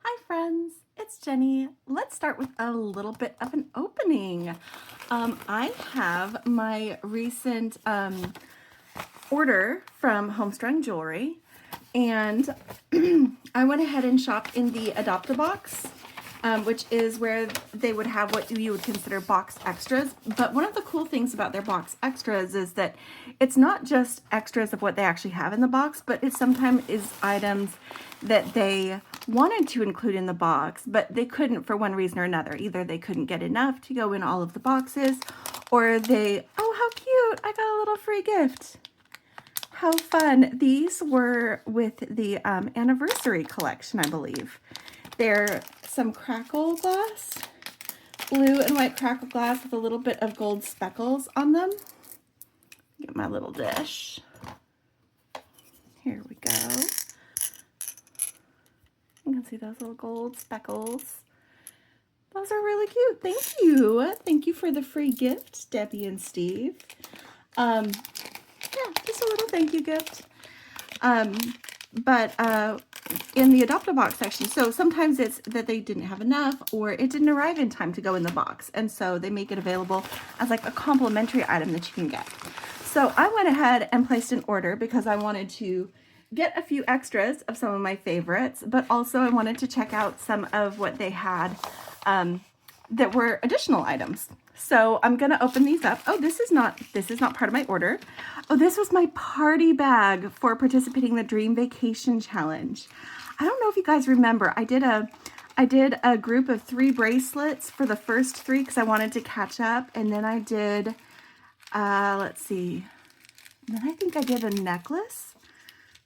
Hi friends, it's Jenny. Let's start with a little bit of an opening. I have my recent order from Strand Jewelry, and I went ahead and shopped in the Adpot-s-Box, which is where they would have what you would consider box extras. But one of the cool things about their box extras is that it's not just extras of what they actually have in the box, but it sometimes is items that they wanted to include in the box, but they couldn't for one reason or another. Either they couldn't get enough to go in all of the boxes, or they, oh, how cute, I got a little free gift. How fun. These were with the anniversary collection, I believe. They're some crackle glass, blue and white crackle glass with a little bit of gold speckles on them. Get my little dish. Here we go. You can see those little gold speckles. Those are really cute. Thank you. Thank you for the free gift, Debbie and Steve. Yeah, just a little thank you gift. But in the Adpot-s-Box section, so sometimes it's that they didn't have enough or it didn't arrive in time to go in the box. And so they make it available as like a complimentary item that you can get. So I went ahead and placed an order because I wanted to get a few extras of some of my favorites, but also I wanted to check out some of what they had that were additional items. So I'm gonna open these up. Oh, this is not part of my order. Oh, this was my party bag for participating in the Dream Vacation Challenge. I don't know if you guys remember, I did a group of 3 bracelets for the first 3 because I wanted to catch up, and then I did let's see, and then I think I did a necklace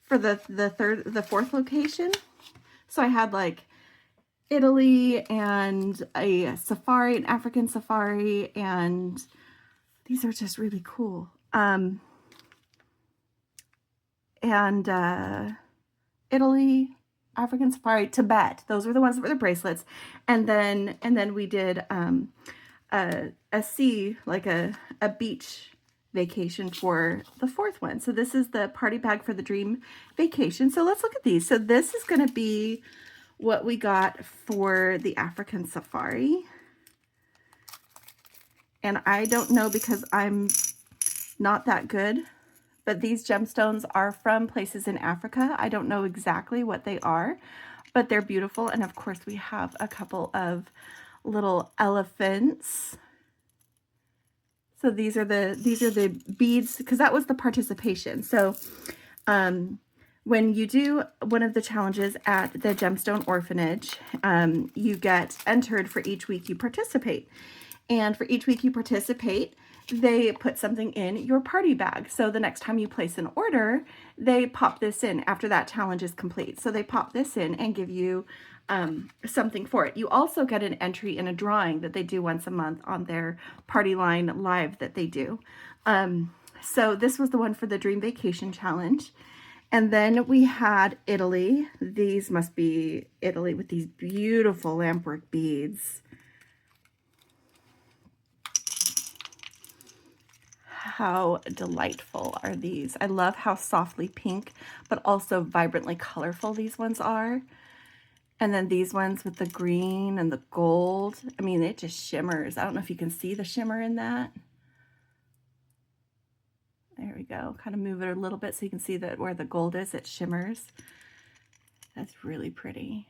for the fourth location. So I had like Italy and a safari, an African safari, and these are just really cool. Italy, African safari, Tibet. Those were the ones that were the bracelets. And then we did a sea, like a beach vacation for the 4th one. So this is the party bag for the Dream Vacation. So let's look at these. So this is going to be what we got for the African safari. And I don't know because I'm not that good, but these gemstones are from places in Africa. I don't know exactly what they are, but they're beautiful. And of course we have a couple of little elephants. So these are the beads, because that was the participation. So when you do one of the challenges at the Gemstone Orphanage, you get entered for each week you participate. And for each week you participate, they put something in your party bag. So the next time you place an order, they pop this in after that challenge is complete. So they pop this in and give you something for it. You also get an entry in a drawing that they do once a month on their Party Line Live that they do. So this was the one for the Dream Vacation Challenge. And then we had Italy. These must be Italy with these beautiful lampwork beads. How delightful are these? I love how softly pink, but also vibrantly colorful these ones are. And then these ones with the green and the gold. I mean, it just shimmers. I don't know if you can see the shimmer in that. There we go. Kind of move it a little bit so you can see that where the gold is, it shimmers. That's really pretty.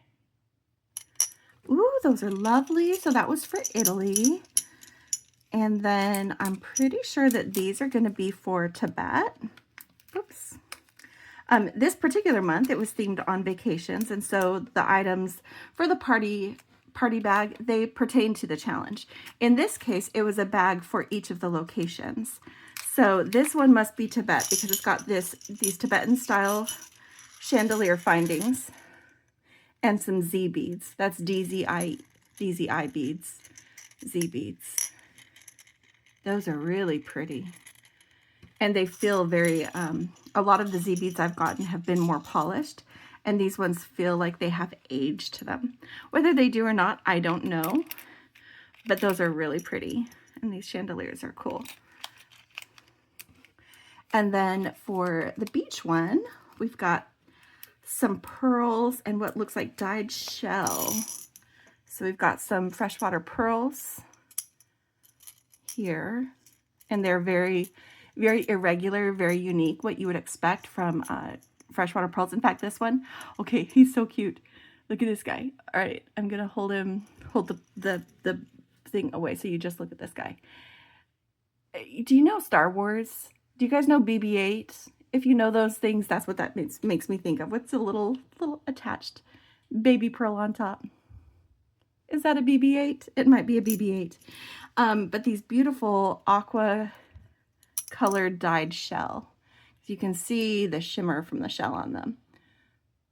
Ooh, those are lovely. So that was for Italy. And then I'm pretty sure that these are going to be for Tibet. Oops. This particular month, it was themed on vacations. And so the items for the party bag, they pertain to the challenge. In this case, it was a bag for each of the locations. So this one must be Tibet because it's got these Tibetan style chandelier findings and some Z beads. That's DZI beads, Z beads. Those are really pretty. And they feel very, a lot of the Z beads I've gotten have been more polished, and these ones feel like they have age to them. Whether they do or not, I don't know, but those are really pretty, and these chandeliers are cool. And then for the beach one, we've got some pearls and what looks like dyed shell. So we've got some freshwater pearls here, and they're very, very irregular, very unique, what you would expect from freshwater pearls. In fact, this one, okay, he's so cute. Look at this guy. All right, I'm gonna hold the thing away so you just look at this guy. Do you know Star Wars? Do you guys know BB-8? If you know those things, that's what that makes me think of. What's a little attached baby pearl on top? Is that a BB-8? It might be a BB-8. But these beautiful aqua colored dyed shell. You can see the shimmer from the shell on them.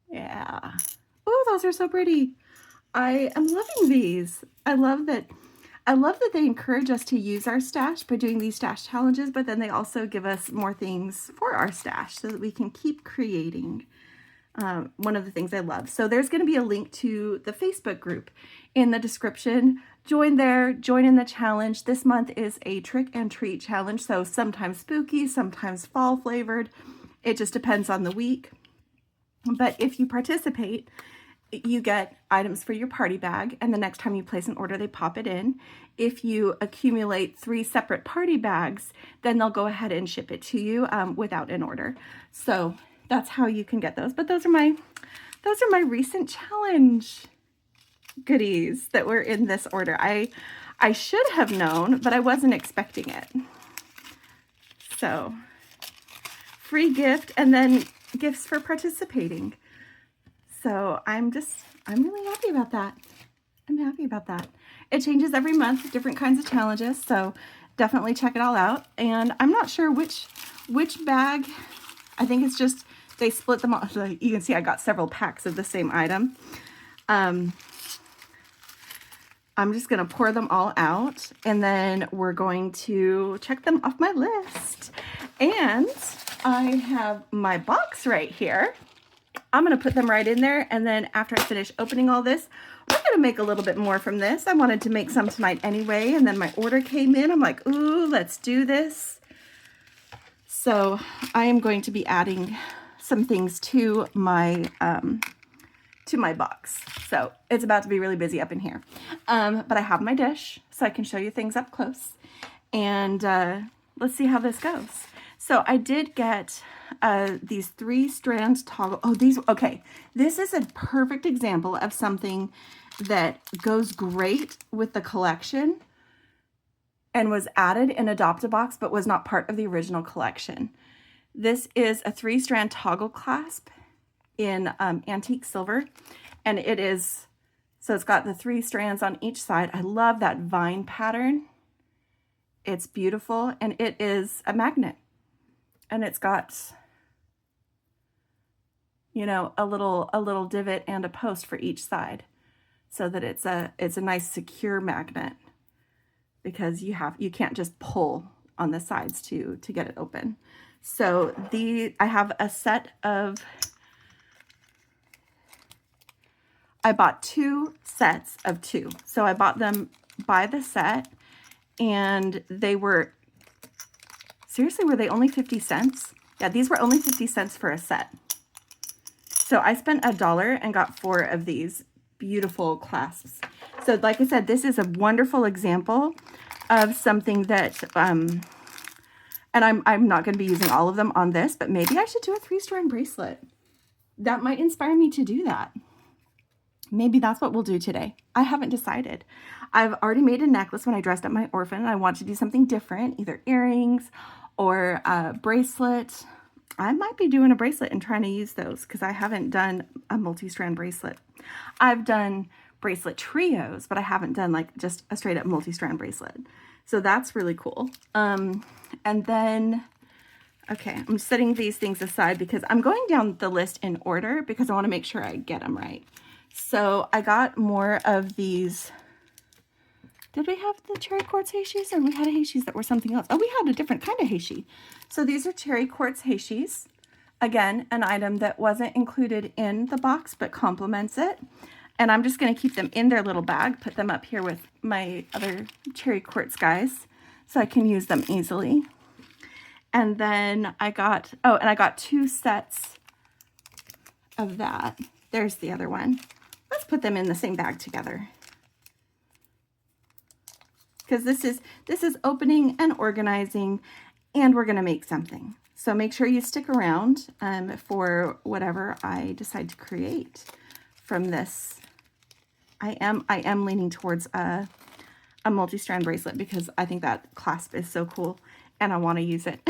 Yeah. Oh, those are so pretty. I am loving these. I love that they encourage us to use our stash by doing these stash challenges, but then they also give us more things for our stash so that we can keep creating. One of the things I love. So there's going to be a link to the Facebook group in the description. Join there, join in the challenge. This month is a trick and treat challenge. So sometimes spooky, sometimes fall flavored. It just depends on the week. But if you participate, you get items for your party bag, and the next time you place an order, they pop it in. If you accumulate 3 separate party bags, then they'll go ahead and ship it to you without an order. So that's how you can get those. But those are my recent challenge goodies that were in this order. I should have known, but I wasn't expecting it. So free gift and then gifts for participating. So I'm really happy about that. I'm happy about that. It changes every month, different kinds of challenges. So definitely check it all out. And I'm not sure which bag. I think it's just, they split them off. Like you can see I got several packs of the same item. I'm just going to pour them all out, and then we're going to check them off my list. And I have my box right here. I'm going to put them right in there, and then after I finish opening all this, we're going to make a little bit more from this. I wanted to make some tonight anyway, and then my order came in. I'm like, ooh, let's do this. So I am going to be adding some things to my box. So it's about to be really busy up in here. But I have my dish, so I can show you things up close. And let's see how this goes. So I did get these 3-strand toggle. Oh, okay. This is a perfect example of something that goes great with the collection and was added in Adpot-s-Box, but was not part of the original collection. This is a 3-strand toggle clasp in antique silver, and it is, so it's got the 3 strands on each side. I love that vine pattern. It's beautiful, and it is a magnet, and it's got, you know, a little divot and a post for each side, so that it's a nice secure magnet, because you can't just pull on the sides to get it open. So I have a set of, I bought 2 sets of 2. So I bought them by the set, and they were, seriously, were they only 50 cents? Yeah, these were only 50 cents for a set. So I spent $1 and got 4 of these beautiful clasps. So like I said, this is a wonderful example of something that, and I'm not going to be using all of them on this, but maybe I should do a 3-strand bracelet. That might inspire me to do that. Maybe that's what we'll do today. I haven't decided. I've already made a necklace when I dressed up my orphan. I want to do something different, either earrings or a bracelet. I might be doing a bracelet and trying to use those, because I haven't done a multi-strand bracelet. I've done bracelet trios, but I haven't done like just a straight up multi-strand bracelet. So that's really cool. And then, okay, I'm setting these things aside because I'm going down the list in order because I want to make sure I get them right. So I got more of these. Did we have the cherry quartz heishis, or we had a heishis that were something else? Oh, we had a different kind of heishi. So these are cherry quartz heishis. Again, an item that wasn't included in the box but complements it. And I'm just going to keep them in their little bag, put them up here with my other cherry quartz guys so I can use them easily. And then I got, oh, and I got 2 sets of that. There's the other one. Let's put them in the same bag together, because this is opening and organizing, and we're going to make something. So make sure you stick around for whatever I decide to create from this. I am leaning towards a multi-strand bracelet because I think that clasp is so cool and I want to use it.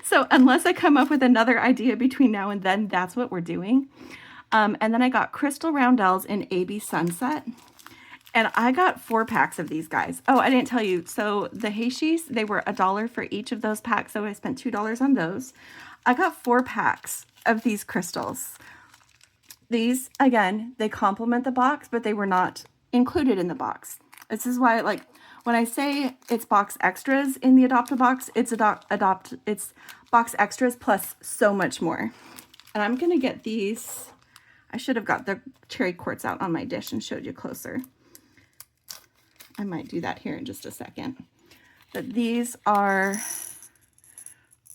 So unless I come up with another idea between now and then, that's what we're doing. And then I got crystal roundels in AB Sunset. And I got 4 packs of these guys. Oh, I didn't tell you. So the Heishis, they were $1 for each of those packs. So I spent $2 on those. I got 4 packs of these crystals. These, again, they complement the box, but they were not included in the box. This is why, like, when I say it's box extras in the Adopt-a-Box, it's it's box extras plus so much more. And I'm going to get these. I should have got the cherry quartz out on my dish and showed you closer. I might do that here in just a second. But these are,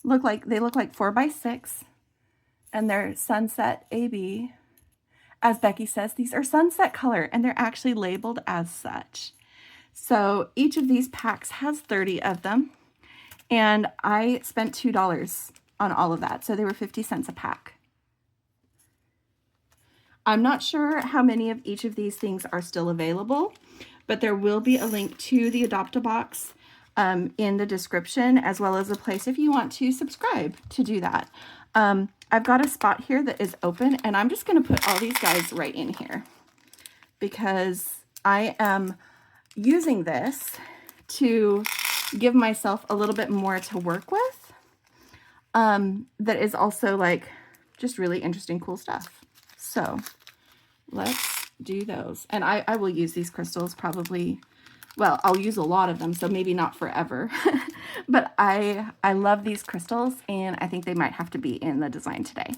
they look like 4x6, and they're Sunset AB. As Becky says, these are sunset color, and they're actually labeled as such. So each of these packs has 30 of them, and I spent $2 on all of that. So they were 50 cents a pack. I'm not sure how many of each of these things are still available, but there will be a link to the Adopt-a-Box in the description, as well as a place if you want to subscribe to do that. I've got a spot here that is open, and I'm just going to put all these guys right in here because I am using this to give myself a little bit more to work with. That is also like just really interesting, cool stuff. So let's do those. And I will use these crystals probably, well, I'll use a lot of them, so maybe not forever. But I love these crystals, and I think they might have to be in the design today.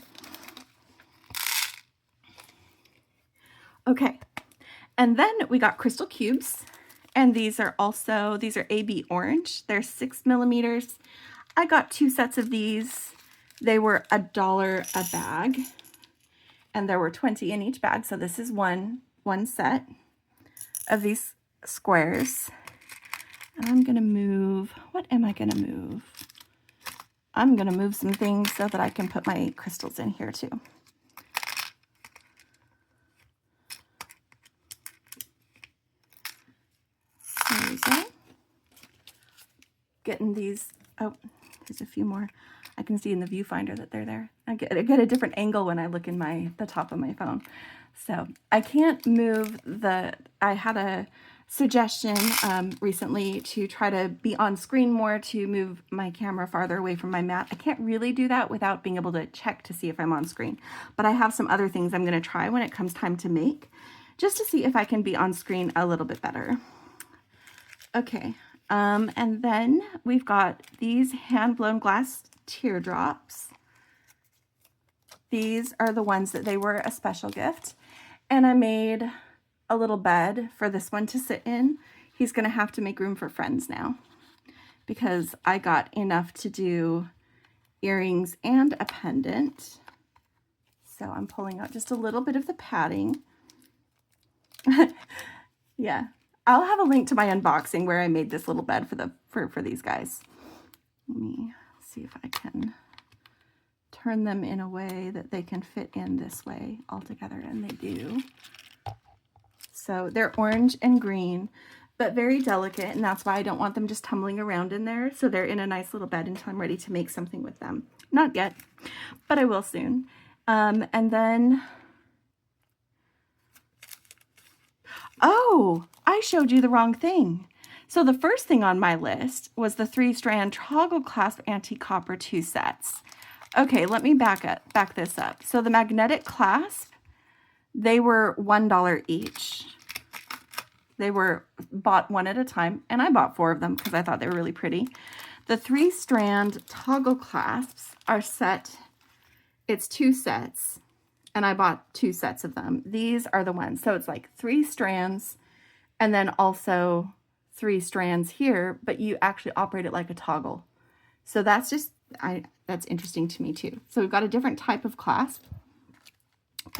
Okay, and then we got crystal cubes, and these are AB orange. They're 6 millimeters. I got 2 sets of these. They were $1 a bag, and there were 20 in each bag. So this is one set of these squares. And I'm gonna move, what am I gonna move? I'm gonna move some things so that I can put my crystals in here too. There we go. Getting these, oh, there's a few more. I can see in the viewfinder that they're there. I get a different angle when I look in the top of my phone. So I can't move I had a suggestion recently to try to be on screen more, to move my camera farther away from my mat. I can't really do that without being able to check to see if I'm on screen. But I have some other things I'm going to try when it comes time to make, just to see if I can be on screen a little bit better. Okay, and then we've got these hand-blown glass teardrops. These are the ones that they were a special gift. And I made a little bed for this one to sit in. He's going to have to make room for friends now because I got enough to do earrings and a pendant. So I'm pulling out just a little bit of the padding. Yeah, I'll have a link to my unboxing where I made this little bed for these guys. Let me see if I can turn them in a way that they can fit in this way all together, and they do. So they're orange and green, but very delicate, and that's why I don't want them just tumbling around in there. So they're in a nice little bed until I'm ready to make something with them. Not yet, but I will soon. And then, oh, I showed you the wrong thing. So the first thing on my list was the 3-strand toggle clasp anti-copper 2 sets. Okay, let me back this up. So the magnetic clasp, they were $1 each. They were bought one at a time, and I bought 4 of them because I thought they were really pretty. The 3-strand toggle clasps are set, it's 2 sets, and I bought 2 sets of them. These are the ones. So it's like 3 strands and then also 3 strands here, but you actually operate it like a toggle. So that's just, that's interesting to me too. So we've got a different type of clasp.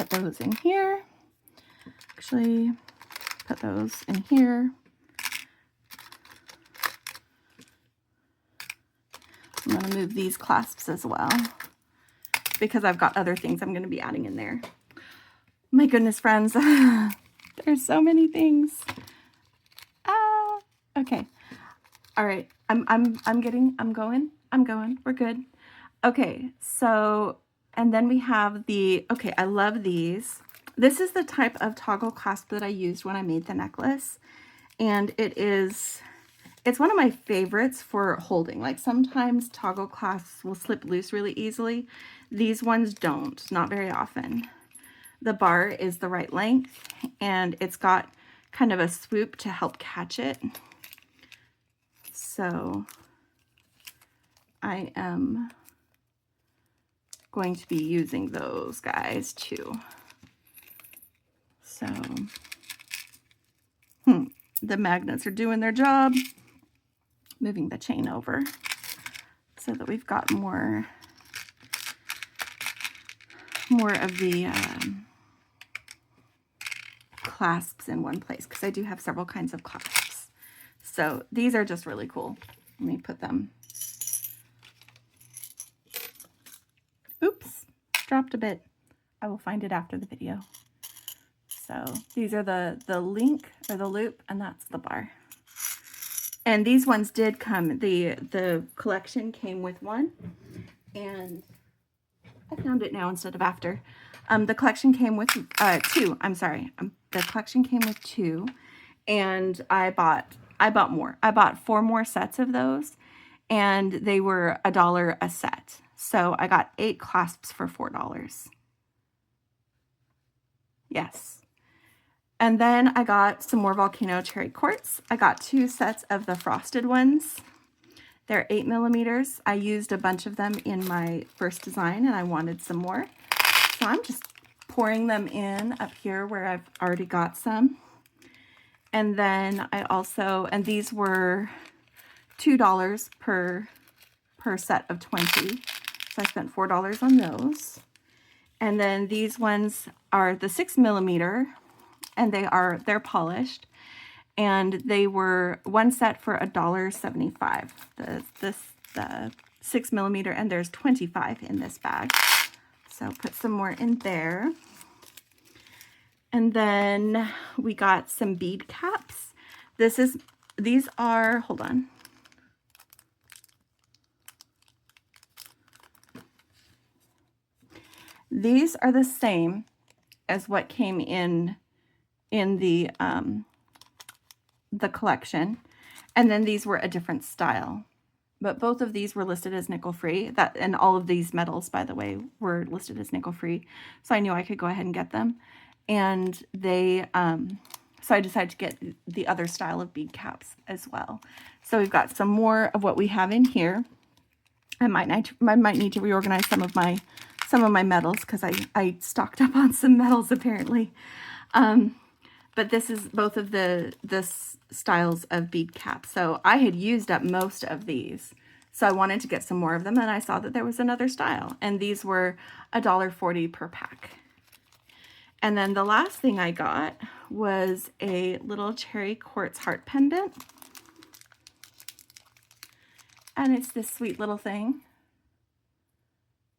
put those in here. Actually, put those in here. I'm going to move these clasps as well because I've got other things I'm going to be adding in there. My goodness, friends, there's so many things. Okay. All right. I'm going. We're good. Okay. So, and then we have the, okay, I love these. This is the type of toggle clasp that I used when I made the necklace. And it's one of my favorites for holding. Like sometimes toggle clasps will slip loose really easily. These ones don't, not very often. The bar is the right length and it's got kind of a swoop to help catch it. So I am going to be using those guys too. So the magnets are doing their job. Moving the chain over so that we've got more of the clasps in one place, because I do have several kinds of clasps. So these are just really cool. Let me put them. Oops, dropped a bit. I will find it after the video. So these are the link or the loop, and that's the bar. And these ones did come, the collection came with one, and I found it now instead of after. The collection came with two, I'm sorry. The collection came with two, and I bought more. I bought 4 more sets of those, and they were $1 a set. So I got 8 clasps for $4. Yes. And then I got some more volcano cherry quartz. I got 2 sets of the frosted ones. They're 8 millimeters. I used a bunch of them in my first design and I wanted some more. So I'm just pouring them in up here where I've already got some. And then I also, and these were $2 per set of 20. So I spent $4 on those. And then these ones are the 6 millimeter. And they're polished, and they were one set for $1.75. The 6 millimeter, and there's 25 in this bag. So put some more in there. And then we got some bead caps. These are, hold on. These are the same as what came in the collection, and then these were a different style, but both of these were listed as nickel free. And all of these metals, by the way, were listed as nickel free, so I knew I could go ahead and get them. And they so I decided to get the other style of bead caps as well. So we've got some more of what we have in here. I might need to reorganize some of my metals, because I stocked up on some metals apparently. But this is both of the styles of bead caps. So I had used up most of these. So I wanted to get some more of them, and I saw that there was another style. And these were $1.40 per pack. And then the last thing I got was a little cherry quartz heart pendant. And it's this sweet little thing.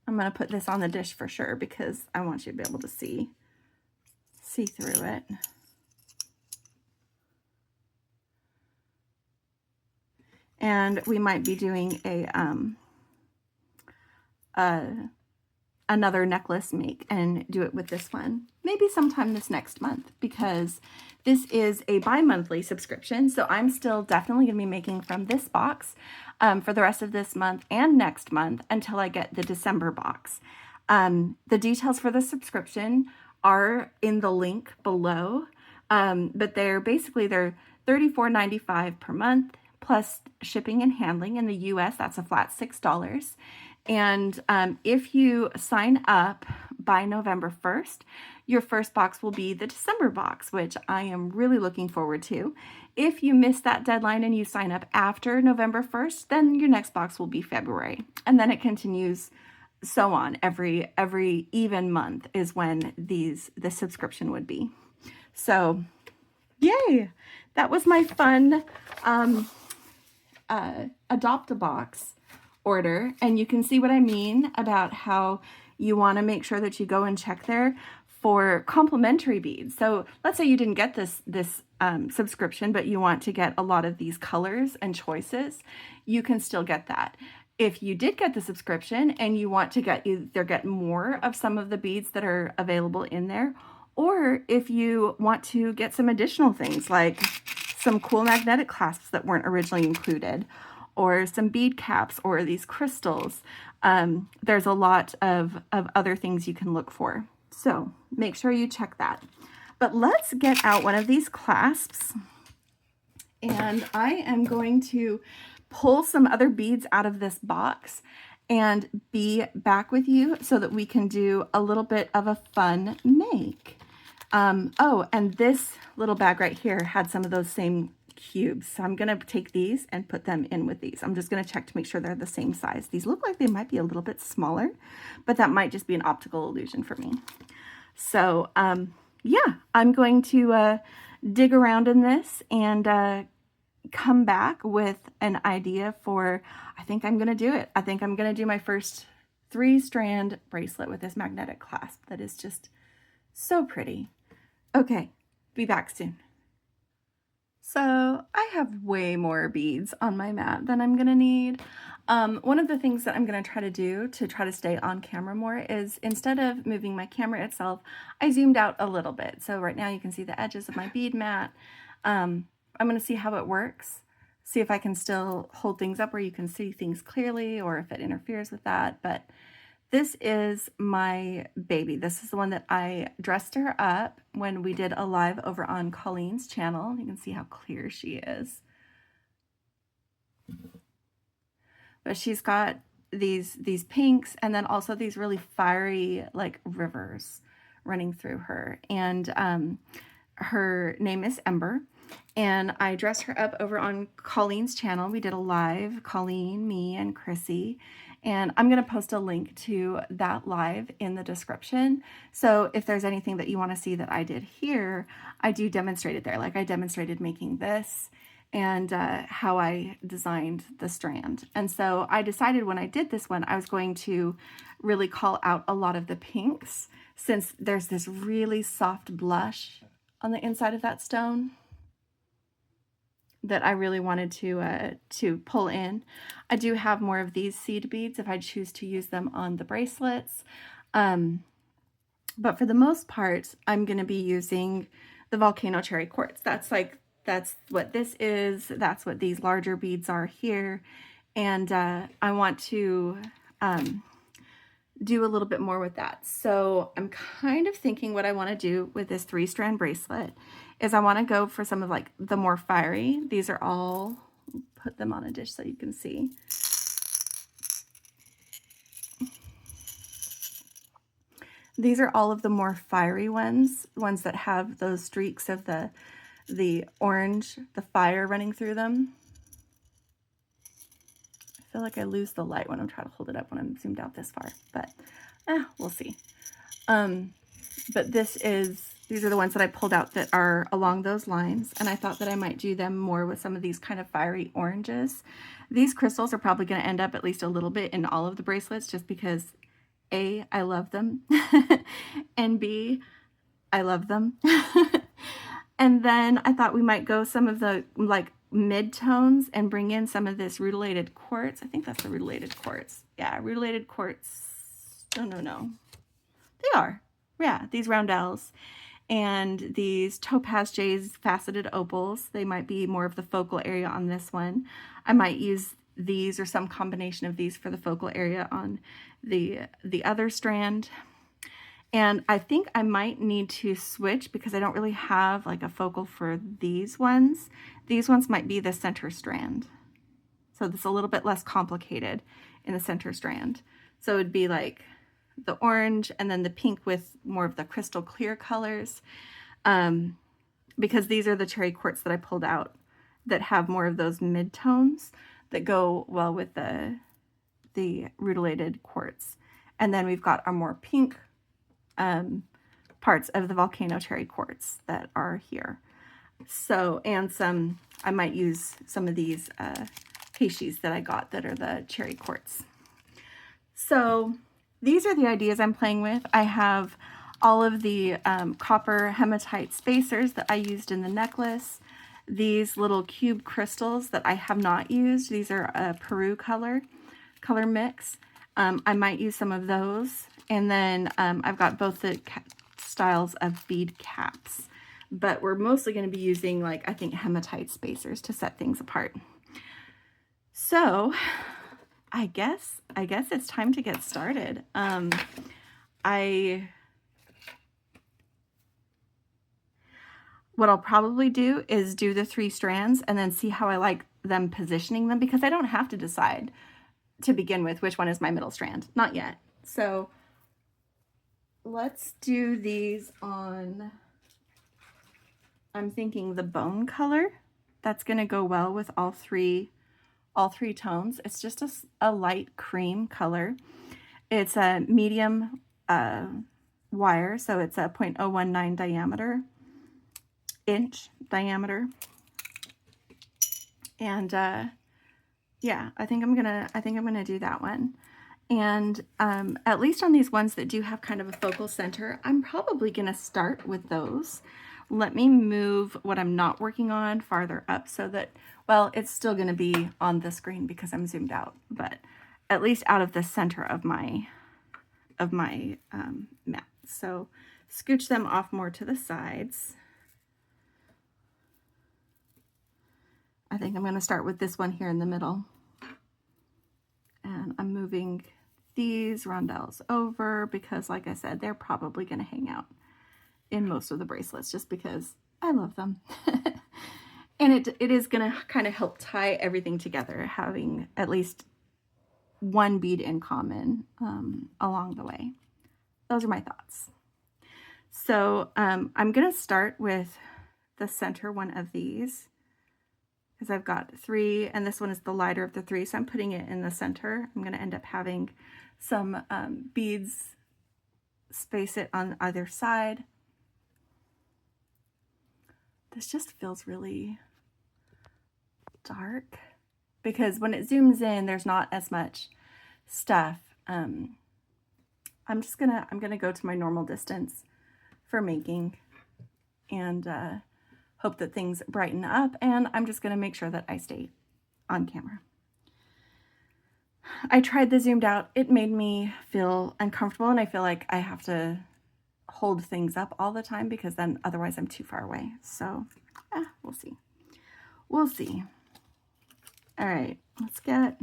I'm going to put this on the dish for sure, because I want you to be able to see through it. And we might be doing another necklace make and do it with this one, maybe sometime this next month, because this is a bi-monthly subscription. So I'm still definitely going to be making from this box for the rest of this month and next month until I get the December box. The details for the subscription are in the link below, but they're $34.95 per month. Plus shipping and handling in the US, that's a flat $6. And if you sign up by November 1st, your first box will be the December box, which I am really looking forward to. If you miss that deadline and you sign up after November 1st, then your next box will be February. And then it continues so on. Every even month is when the subscription would be. So yay, that was my fun Adopt-a-Box order. And you can see what I mean about how you want to make sure that you go and check there for complementary beads. So let's say you didn't get this subscription, but you want to get a lot of these colors and choices, you can still get that. If you did get the subscription and you want to get more of some of the beads that are available in there, or if you want to get some additional things like some cool magnetic clasps that weren't originally included, or some bead caps, or these crystals, there's a lot of other things you can look for. So make sure you check that. But let's get out one of these clasps, and I am going to pull some other beads out of this box and be back with you so that we can do a little bit of a fun make. Oh, and this little bag right here had some of those same cubes. So I'm going to take these and put them in with these. I'm just going to check to make sure they're the same size. These look like they might be a little bit smaller, but that might just be an optical illusion for me. So, yeah, I'm going to dig around in this and come back with an idea for, I think I'm going to do it. I think I'm going to do my first 3-strand bracelet with this magnetic clasp that is just so pretty. Okay, be back soon. So I have way more beads on my mat than I'm going to need. One of the things that I'm going to try to do to try to stay on camera more is, instead of moving my camera itself, I zoomed out a little bit. So right now you can see the edges of my bead mat. I'm going to see how it works, see if I can still hold things up where you can see things clearly, or if it interferes with that. But this is my baby. This is the one that I dressed her up when we did a live over on Colleen's channel. You can see how clear she is. But she's got these pinks, and then also these really fiery like rivers running through her. And her name is Ember. And I dressed her up over on Colleen's channel. We did a live, Colleen, me, and Chrissy. And I'm going to post a link to that live in the description. So if there's anything that you want to see that I did here, I do demonstrate it there. Like I demonstrated making this and how I designed the strand. And so I decided when I did this one, I was going to really call out a lot of the pinks, since there's this really soft blush on the inside of that stone that I really wanted to pull in. I do have more of these seed beads if I choose to use them on the bracelets. But for the most part, I'm going to be using the volcano cherry quartz. That's what this is. That's what these larger beads are here. And I want to do a little bit more with that. So I'm kind of thinking what I want to do with this 3-strand bracelet is I want to go for some of like the more fiery. These are all, put them on a dish so you can see. These are all of the more fiery ones that have those streaks of the orange, the fire running through them. I feel like I lose the light when I'm trying to hold it up when I'm zoomed out this far, but we'll see. But these are the ones that I pulled out that are along those lines, and I thought that I might do them more with some of these kind of fiery oranges. These crystals are probably going to end up at least a little bit in all of the bracelets, just because A, I love them, and B, I love them. And then I thought we might go some of the like mid-tones and bring in some of this rutilated quartz. I think that's the rutilated quartz. Yeah, rutilated quartz. No. They are. Yeah, these roundels. And these topaz jays faceted opals. They might be more of the focal area on this one. I might use these or some combination of these for the focal area on the other strand. And I think I might need to switch because I don't really have like a focal for these ones. These ones might be the center strand. So this is a little bit less complicated in the center strand. So it'd be like the orange and then the pink with more of the crystal clear colors. Because these are the cherry quartz that I pulled out that have more of those mid-tones that go well with the rutilated quartz. And then we've got our more pink parts of the volcano cherry quartz that are here. So, and some, I might use some of these keishis that I got that are the cherry quartz. So these are the ideas I'm playing with. I have all of the copper hematite spacers that I used in the necklace. These little cube crystals that I have not used. These are a Peru color mix. I might use some of those. And then I've got both the styles of bead caps. But we're mostly going to be using, like, I think hematite spacers to set things apart. So I guess it's time to get started. What I'll probably do is do the 3 strands and then see how I like them positioning them, because I don't have to decide to begin with which one is my middle strand. Not yet. So let's do these on, I'm thinking the bone color. That's going to go well with all three tones. It's just a light cream color. It's a medium wire, so it's a 0.019 diameter, inch diameter. And yeah, I think I'm gonna do that one. And at least on these ones that do have kind of a focal center, I'm probably gonna start with those. Let me move what I'm not working on farther up so that, well, it's still gonna be on the screen because I'm zoomed out, but at least out of the center of my mat. So scooch them off more to the sides. I think I'm going to start with this one here in the middle. And I'm moving these rondelles over because, like I said, they're probably going to hang out in most of the bracelets just because I love them. And it is going to kind of help tie everything together, having at least one bead in common along the way. Those are my thoughts. So I'm going to start with the center one of these, because I've got 3, and this one is the lighter of the 3, so I'm putting it in the center. I'm going to end up having some beads space it on either side. This just feels really dark because when it zooms in, there's not as much stuff. I'm gonna go to my normal distance for making and hope that things brighten up, and I'm just gonna make sure that I stay on camera. I tried the zoomed out. It made me feel uncomfortable, and I feel like I have to hold things up all the time because then otherwise I'm too far away. So we'll see. We'll see. All right, let's get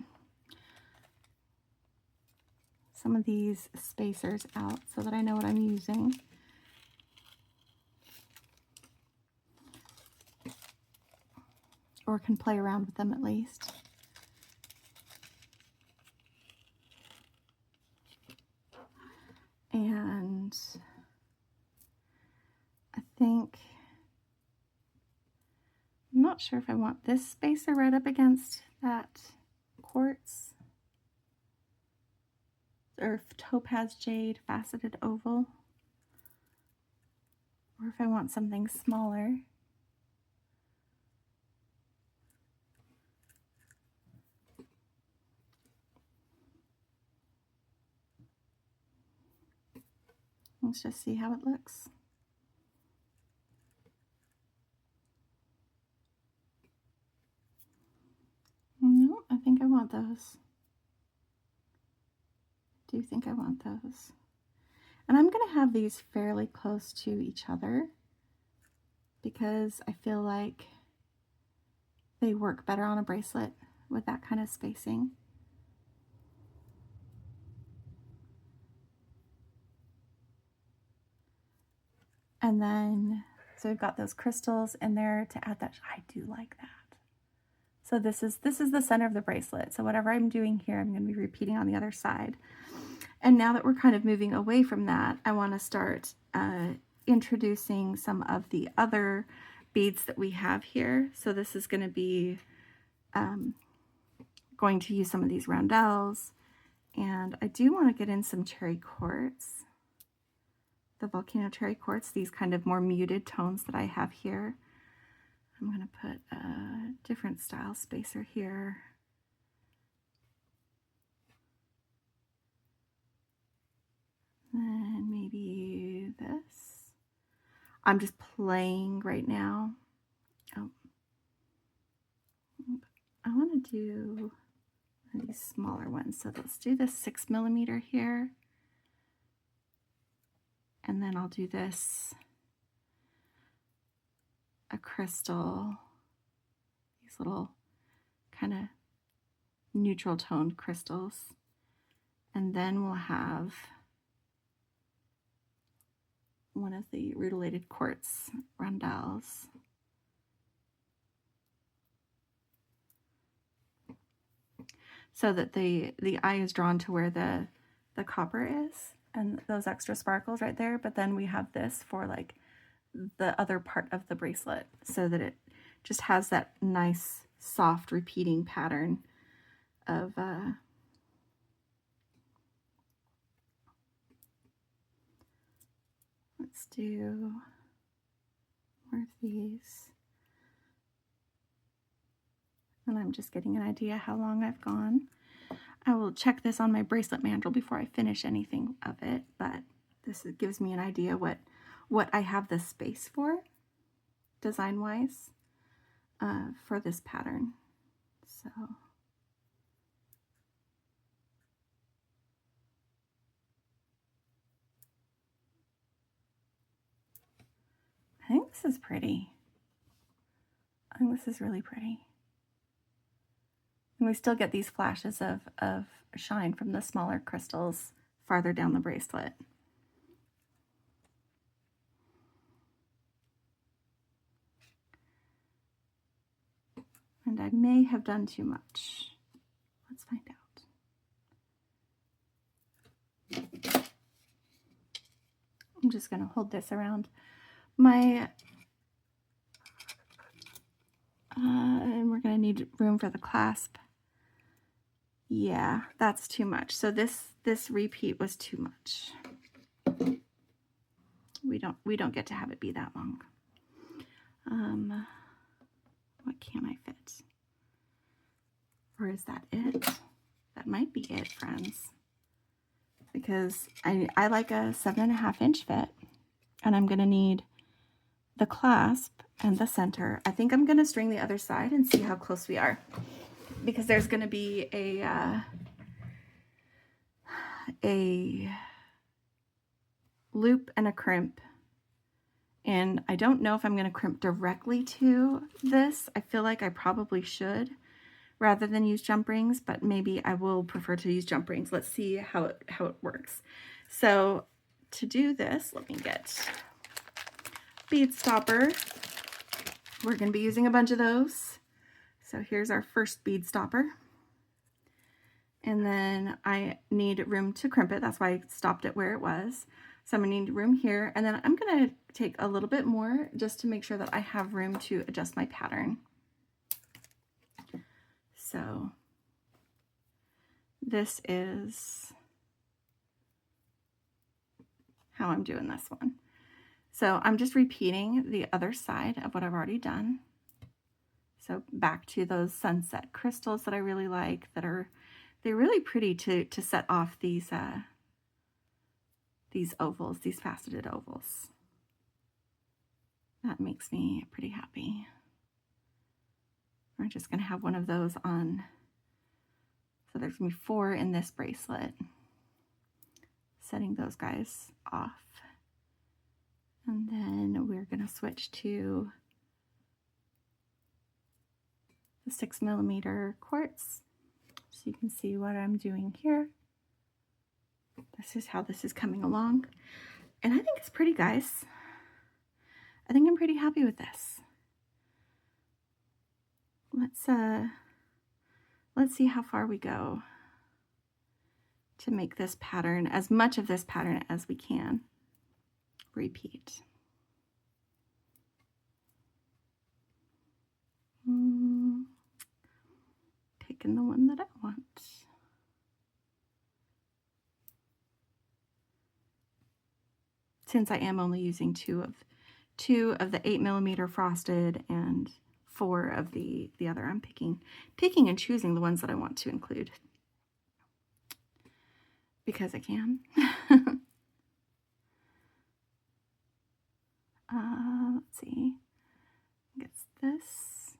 some of these spacers out so that I know what I'm using. Or can play around with them at least. And I think, I'm not sure if I want this spacer right up against that quartz or topaz jade faceted oval, or if I want something smaller. Let's just see how it looks. No, I think I want those. I do think I want those. And I'm going to have these fairly close to each other because I feel like they work better on a bracelet with that kind of spacing. And then, so we've got those crystals in there to add that. I do like that. So this is the center of the bracelet. So whatever I'm doing here, I'm going to be repeating on the other side. And now that we're kind of moving away from that, I want to start introducing some of the other beads that we have here. So this is going to be going to use some of these roundels And I do want to get in some cherry quartz, the volcano cherry quartz, these kind of more muted tones that I have here. I'm going to put a different style spacer here. And maybe this. I'm just playing right now. Oh, I want to do one of these smaller ones. So let's do this 6mm here. And then I'll do this, a crystal, these little kind of neutral toned crystals. And then we'll have one of the rutilated quartz rondelles. So that the eye is drawn to where the copper is and those extra sparkles right there. But then we have this for like the other part of the bracelet so that it just has that nice soft repeating pattern of let's do more of these. And I'm just getting an idea how long I've gone. I will check this on my bracelet mandrel before I finish anything of it, but this gives me an idea what I have the space for, design-wise, for this pattern. So I think this is pretty. I think this is really pretty. And we still get these flashes of shine from the smaller crystals farther down the bracelet. And I may have done too much. Let's find out. I'm just going to hold this around my, and we're going to need room for the clasp. Yeah, that's too much. So this repeat was too much. We don't get to have it be that long. What can I fit? Or is that it? That might be it, friends. Because I like a 7.5 inch fit, and I'm gonna need the clasp and the center. I think I'm gonna string the other side and see how close we are, because there's gonna be a loop and a crimp. And I don't know if I'm gonna crimp directly to this. I feel like I probably should rather than use jump rings, but maybe I will prefer to use jump rings. Let's see how it works. So to do this, let me get bead stopper. We're going to be using a bunch of those. So here's our first bead stopper. And then I need room to crimp it. That's why I stopped it where it was. So I'm going to need room here. And then I'm going to take a little bit more just to make sure that I have room to adjust my pattern. So this is how I'm doing this one. So I'm just repeating the other side of what I've already done. So back to those sunset crystals that I really like, they're really pretty to set off these ovals, these faceted ovals. That makes me pretty happy. We're just going to have one of those on. So there's going to be 4 in this bracelet. Setting those guys off. And then we're going to switch to the 6mm quartz. So you can see what I'm doing here. This is how this is coming along. And I think it's pretty, guys. I think I'm pretty happy with this. Let's see how far we go to make this pattern, as much of this pattern as we can, repeat. Picking the one that I want. since I am only using two of the 8mm frosted and 4 of the other. I'm picking and choosing the ones that I want to include because I can. Let's see. I guess this.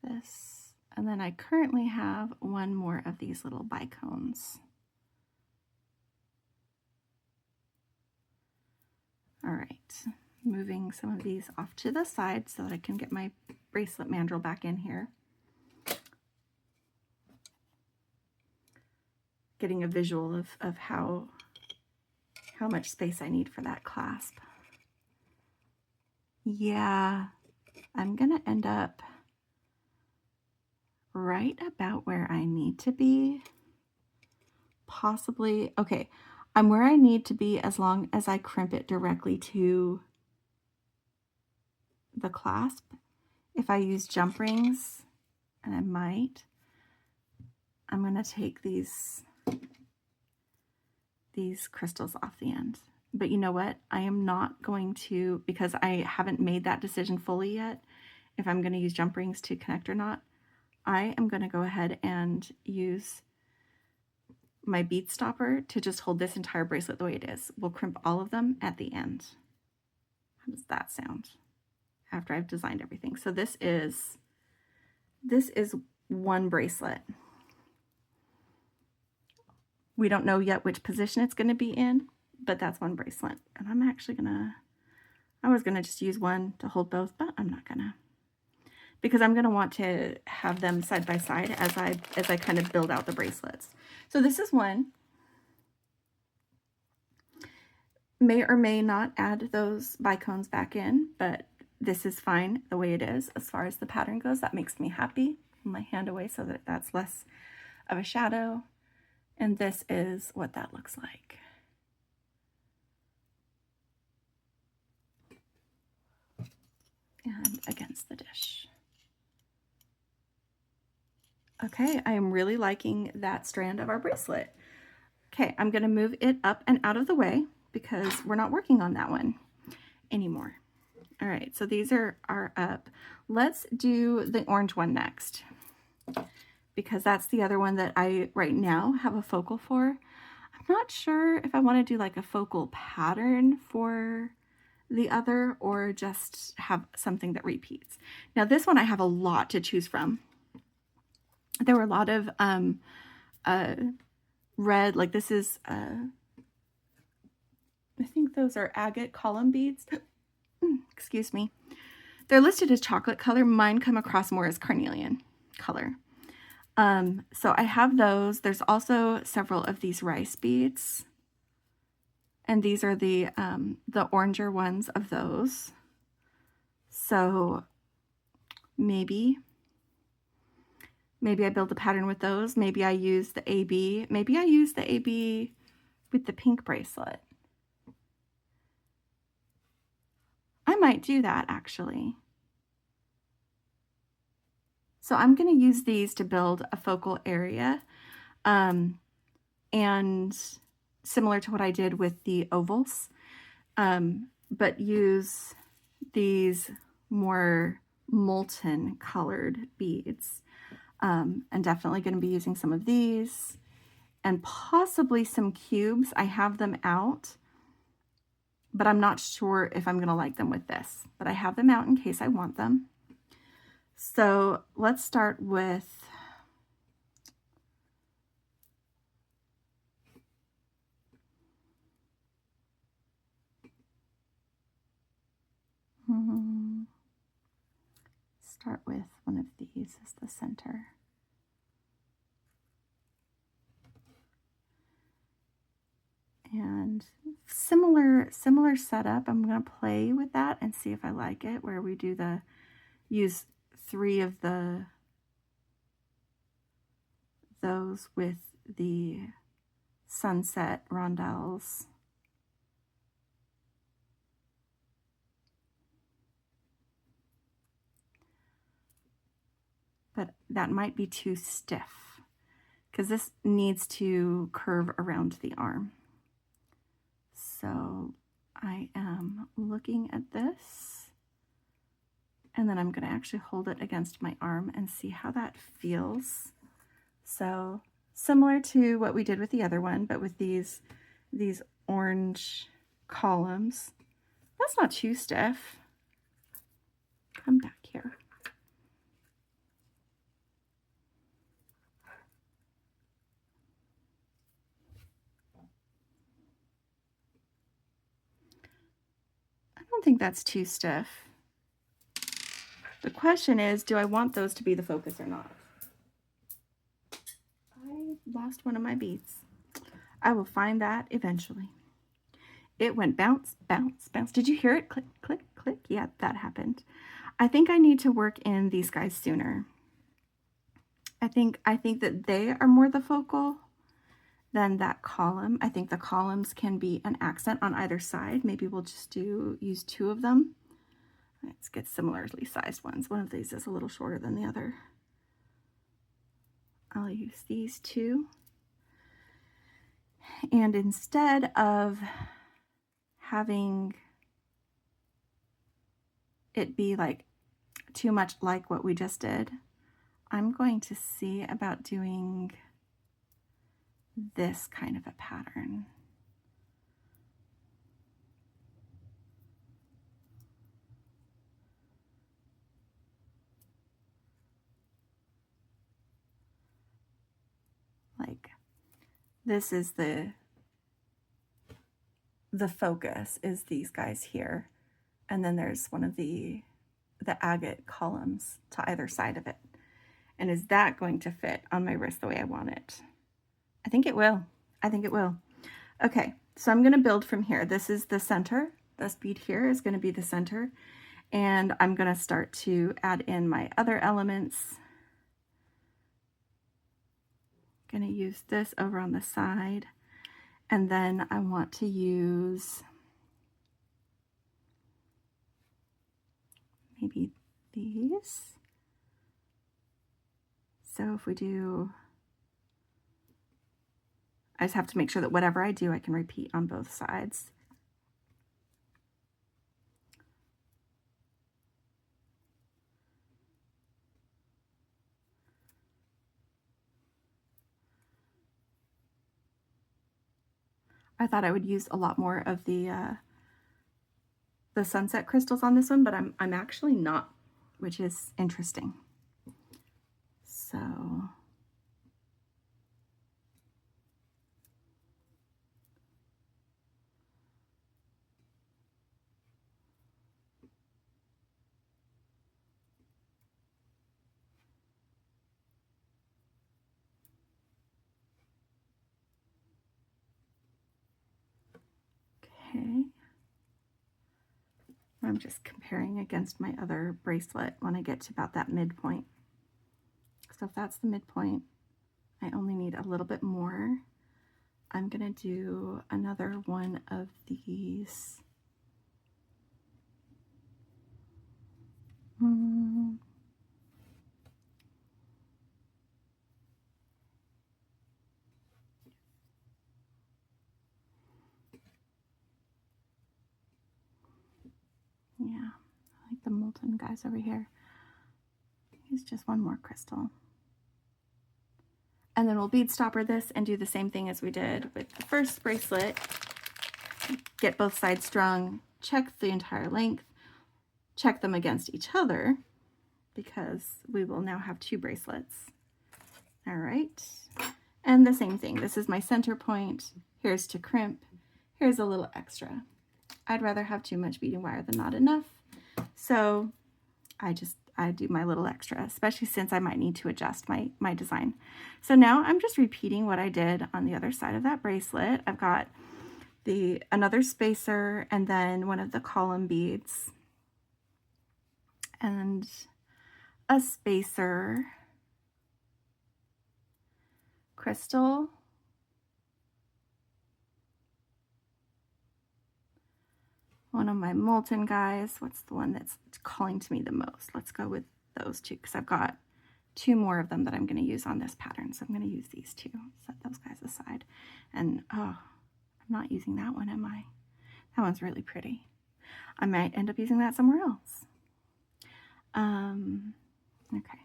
This. And then I currently have one more of these little bicones. All right, moving some of these off to the side so that I can get my bracelet mandrel back in here. Getting a visual of how much space I need for that clasp. Yeah, I'm gonna end up right about where I need to be. Possibly, okay, I'm where I need to be as long as I crimp it directly to the clasp. If I use jump rings, and I might, I'm gonna take these crystals off the end. But you know what? I am not going to, because I haven't made that decision fully yet, if I'm gonna use jump rings to connect or not. I am gonna go ahead and use my bead stopper to just hold this entire bracelet the way it is. We'll crimp all of them at the end. How does that sound? After I've designed everything. So this is one bracelet. We don't know yet which position it's going to be in, but that's one bracelet. And I'm actually I was gonna just use one to hold both, but I'm not gonna, because I'm gonna want to have them side by side as I kind of build out the bracelets. So this is one. May or may not add those bicones back in, but this is fine the way it is as far as the pattern goes. That makes me happy. Put my hand away so that that's less of a shadow. And this is what that looks like. And against the dish. Okay, I am really liking that strand of our bracelet. Okay, I'm gonna move it up and out of the way because we're not working on that one anymore. All right, so these are up. Let's do the orange one next, because that's the other one that I right now have a focal for. I'm not sure if I want to do like a focal pattern for the other or just have something that repeats. Now this one I have a lot to choose from. There were a lot of red, like this is, I think those are agate column beads. Excuse me. They're listed as chocolate color. Mine come across more as carnelian color. So I have those. There's also several of these rice beads. And these are the oranger ones of those. So maybe I build a pattern with those. Maybe I use the AB. Maybe I use the AB with the pink bracelet. I might do that actually. So I'm going to use these to build a focal area. And similar to what I did with the ovals, but use these more molten colored beads. I'm definitely going to be using some of these and possibly some cubes. I have them out, but I'm not sure if I'm going to like them with this, but I have them out in case I want them. So let's start with one of these as the center. And similar setup. I'm going to play with that and see if I like it, where we do use 3 of those with the sunset rondelles. but that might be too stiff because this needs to curve around the arm. So I am looking at this, and then I'm going to actually hold it against my arm and see how that feels. So similar to what we did with the other one, but with these orange columns. That's not too stiff. Come back here. I don't think that's too stiff. The question is, do I want those to be the focus or not? I lost one of my beads. I will find that eventually. It went bounce, bounce, bounce. Did you hear it? Click, click, click. Yeah, that happened. I think I need to work in these guys sooner. I think that they are more the focal than that column. I think the columns can be an accent on either side. Maybe we'll just use two of them. Let's get similarly sized ones. One of these is a little shorter than the other. I'll use these two. And instead of having it be like too much like what we just did, I'm going to see about doing this kind of a pattern. Like this is the focus is these guys here. And then there's one of the agate columns to either side of it. And is that going to fit on my wrist the way I want it? I think it will. I think it will. Okay, so I'm going to build from here. This is the center. This bead here is going to be the center. And I'm going to start to add in my other elements. I'm going to use this over on the side. And then I want to use maybe these. So if we do, I just have to make sure that whatever I do, I can repeat on both sides. I thought I would use a lot more of the sunset crystals on this one, but I'm actually not, which is interesting. So okay. I'm just comparing against my other bracelet when I get to about that midpoint. So if that's the midpoint, I only need a little bit more. I'm gonna do another one of these. Yeah, I like the molten guys over here. Use just one more crystal. And then we'll bead stopper this and do the same thing as we did with the first bracelet. Get both sides strung, check the entire length, check them against each other because we will now have two bracelets. All right, and the same thing. This is my center point. Here's to crimp. Here's a little extra. I'd rather have too much beading wire than not enough. So I do my little extra, especially since I might need to adjust my design. So now I'm just repeating what I did on the other side of that bracelet. I've got another spacer and then one of the column beads and a spacer, crystal, one of my molten guys. What's the one that's calling to me the most? Let's go with those two because I've got two more of them that I'm going to use on this pattern. So I'm going to use these two, set those guys aside. And oh, I'm not using that one, am I? That one's really pretty. I might end up using that somewhere else. Okay.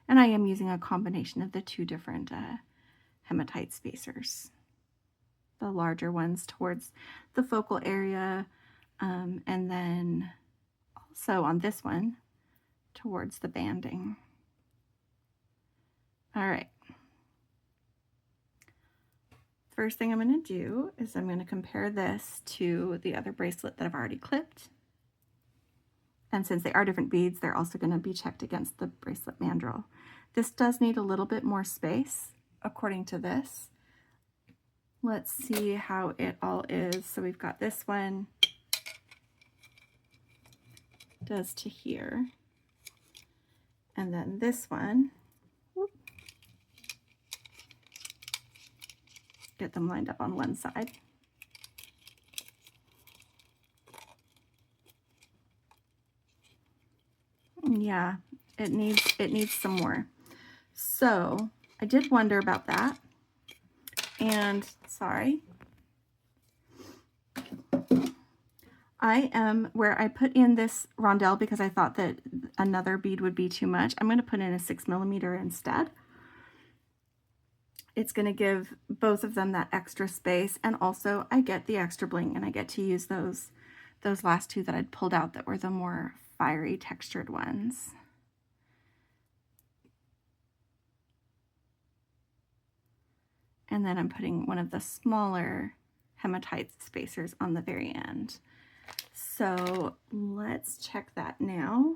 And I am using a combination of the two different hematite spacers. The larger ones towards the focal area, and then also on this one towards the banding. All right. First thing I'm going to do is I'm going to compare this to the other bracelet that I've already clipped. And since they are different beads, they're also going to be checked against the bracelet mandrel. This does need a little bit more space, according to this. Let's see how it all is. So we've got this one does to here. And then this one, whoop, get them lined up on one side. Yeah, it needs some more. So I did wonder about that. And sorry, I am, where I put in this rondelle because I thought that another bead would be too much, I'm going to put in a 6mm instead. It's going to give both of them that extra space, and also I get the extra bling, and I get to use those last two that I'd pulled out that were the more fiery textured ones. And then I'm putting one of the smaller hematite spacers on the very end. So let's check that now.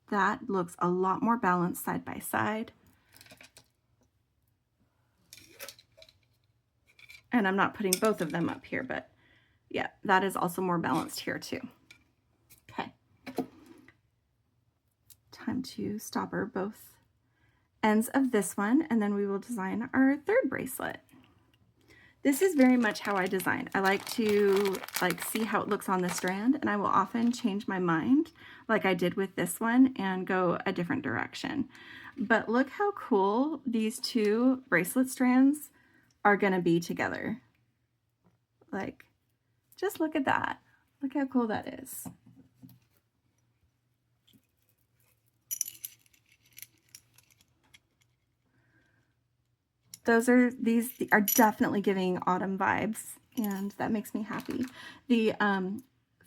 That looks a lot more balanced side by side. And I'm not putting both of them up here, but yeah, that is also more balanced here too. Okay. Time to stopper both ends of this one, and then we will design our third bracelet. This is very much how I design. I like to see how it looks on the strand, and I will often change my mind like I did with this one and go a different direction. But look how cool these two bracelet strands are going to be together. Like, just look at that. Look how cool that is. These are definitely giving autumn vibes, and that makes me happy. The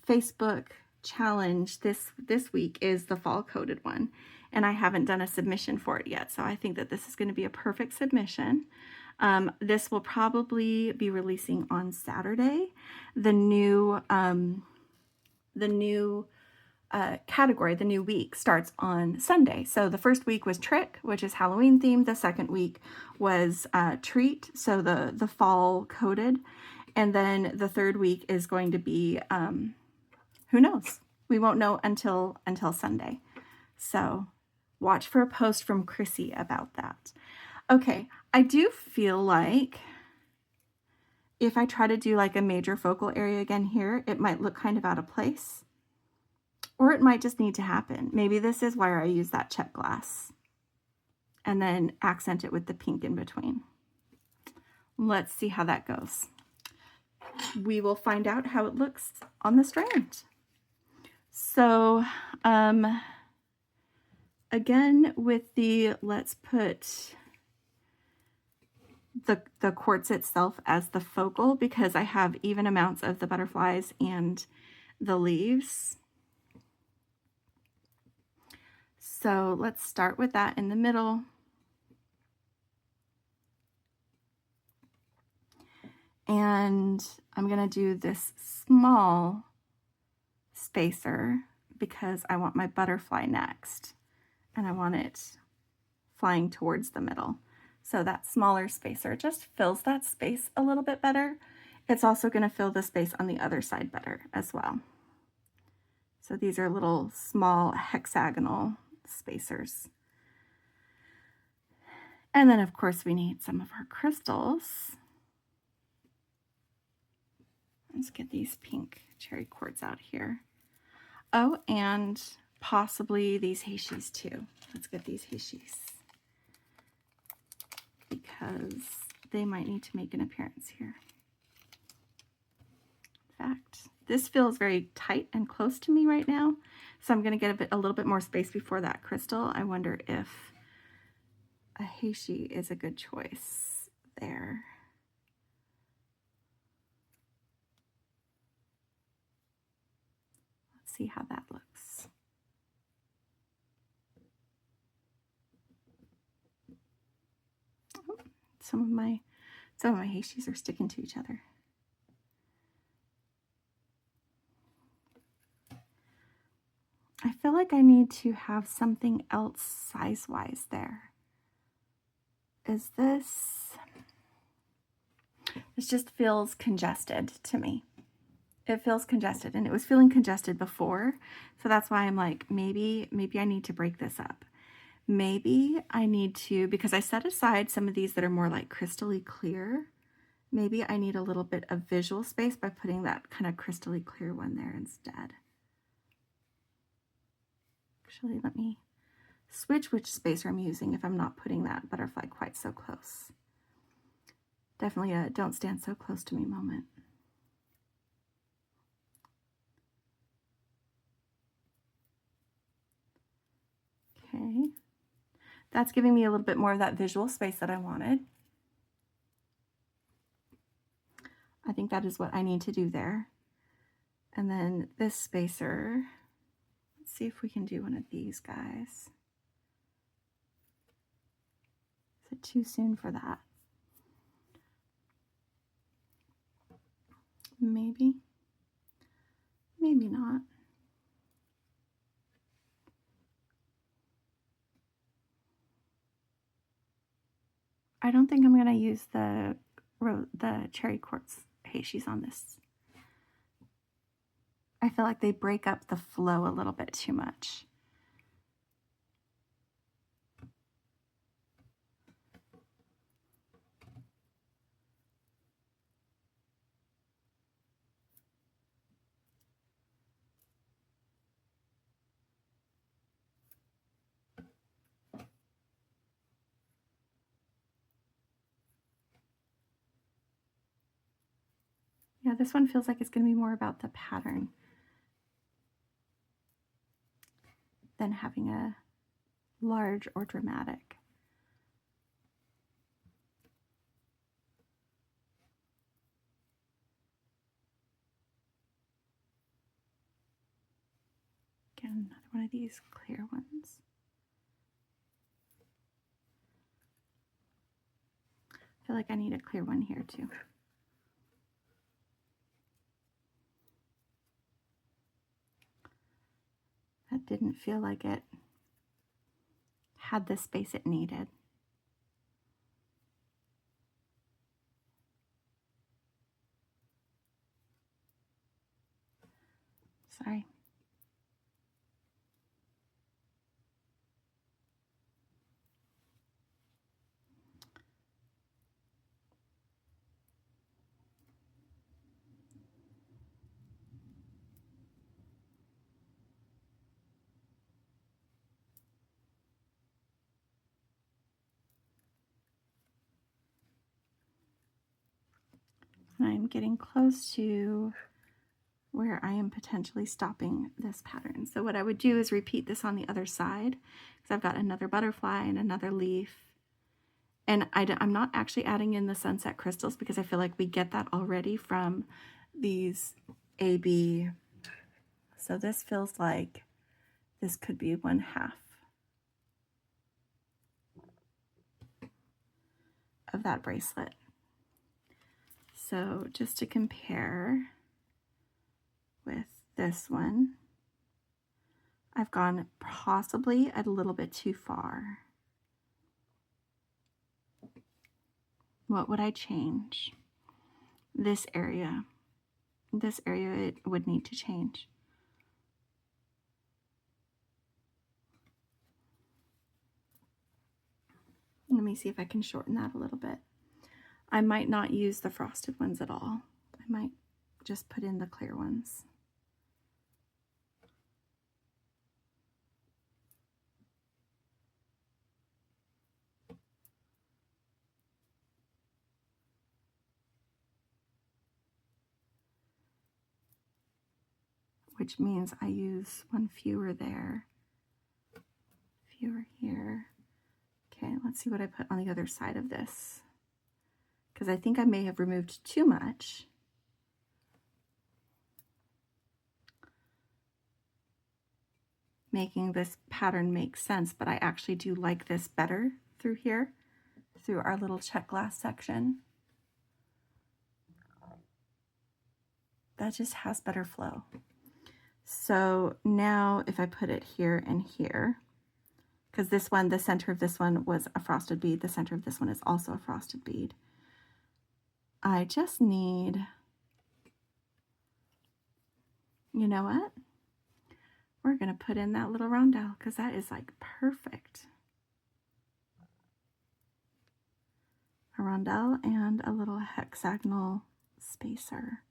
Facebook challenge this week is the fall coated one, and I haven't done a submission for it yet, so I think that this is going to be a perfect submission. This will probably be releasing on Saturday. The new category, the new week, starts on Sunday. So the first week was Trick, which is Halloween themed. The second week was Treat, so the fall coated. And then the third week is going to be, who knows? We won't know until Sunday. So watch for a post from Chrissy about that. Okay, I do feel like if I try to do like a major focal area again here, it might look kind of out of place. Or it might just need to happen. Maybe this is where I use that check glass and then accent it with the pink in between. Let's see how that goes. We will find out how it looks on the strand. So again, with the, let's put the quartz itself as the focal, because I have even amounts of the butterflies and the leaves. So let's start with that in the middle. And I'm going to do this small spacer because I want my butterfly next. And I want it flying towards the middle. So that smaller spacer just fills that space a little bit better. It's also going to fill the space on the other side better as well. So these are little small hexagonal spacers. And then of course we need some of our crystals. Let's get these pink cherry quartz out here. Oh, and possibly these heishis too. Let's get these heishis because they might need to make an appearance here. In fact, this feels very tight and close to me right now, so I'm going to get a little bit more space before that crystal. I wonder if a heishi is a good choice there. Let's see how that looks. Oh, some of my heishis are sticking to each other. I feel like I need to have something else size-wise there. Is this just feels congested to me. It feels congested, and it was feeling congested before, so that's why I'm like, maybe I need to break this up. Maybe I need to, because I set aside some of these that are more like crystally clear, maybe I need a little bit of visual space by putting that kind of crystally clear one there instead. Actually, let me switch which spacer I'm using if I'm not putting that butterfly quite so close. Definitely a don't stand so close to me moment. Okay, that's giving me a little bit more of that visual space that I wanted. I think that is what I need to do there. And then this spacer, let's see if we can do one of these guys. Is it too soon for that? Maybe, maybe not. I don't think I'm going to use the cherry quartz heishis on this. I feel like they break up the flow a little bit too much. Yeah, this one feels like it's going to be more about the pattern than having a large or dramatic. Again, another one of these clear ones. I feel like I need a clear one here too. That didn't feel like it had the space it needed. Sorry. I'm getting close to where I am potentially stopping this pattern. So what I would do is repeat this on the other side, because I've got another butterfly and another leaf. And I'm not actually adding in the sunset crystals because I feel like we get that already from these AB. So this feels like this could be 1/2 of that bracelet. So just to compare with this one, I've gone possibly a little bit too far. What would I change? This area. This area it would need to change. me see if I can shorten that a little bit. I might not use the frosted ones at all. I might just put in the clear ones. Which means I use one fewer there, fewer here. Okay, let's see what I put on the other side of this, because I think I may have removed too much. Making this pattern make sense, but I actually do like this better through here, through our little check glass section. That just has better flow. So now if I put it here and here, because this one, the center of this one was a frosted bead, the center of this one is also a frosted bead. I just need, you know what? We're gonna put in that little rondelle because that is like perfect. A rondelle and a little hexagonal spacer.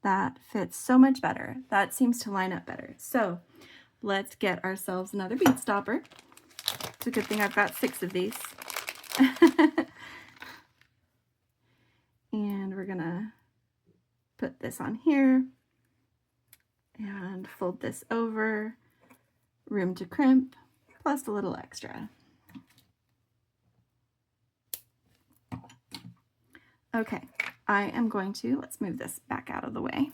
That fits so much better. That seems to line up better. So let's get ourselves another bead stopper. It's a good thing I've got 6 of these. And we're gonna put this on here and fold this over, room to crimp, plus a little extra. Okay, I am going to, let's move this back out of the way.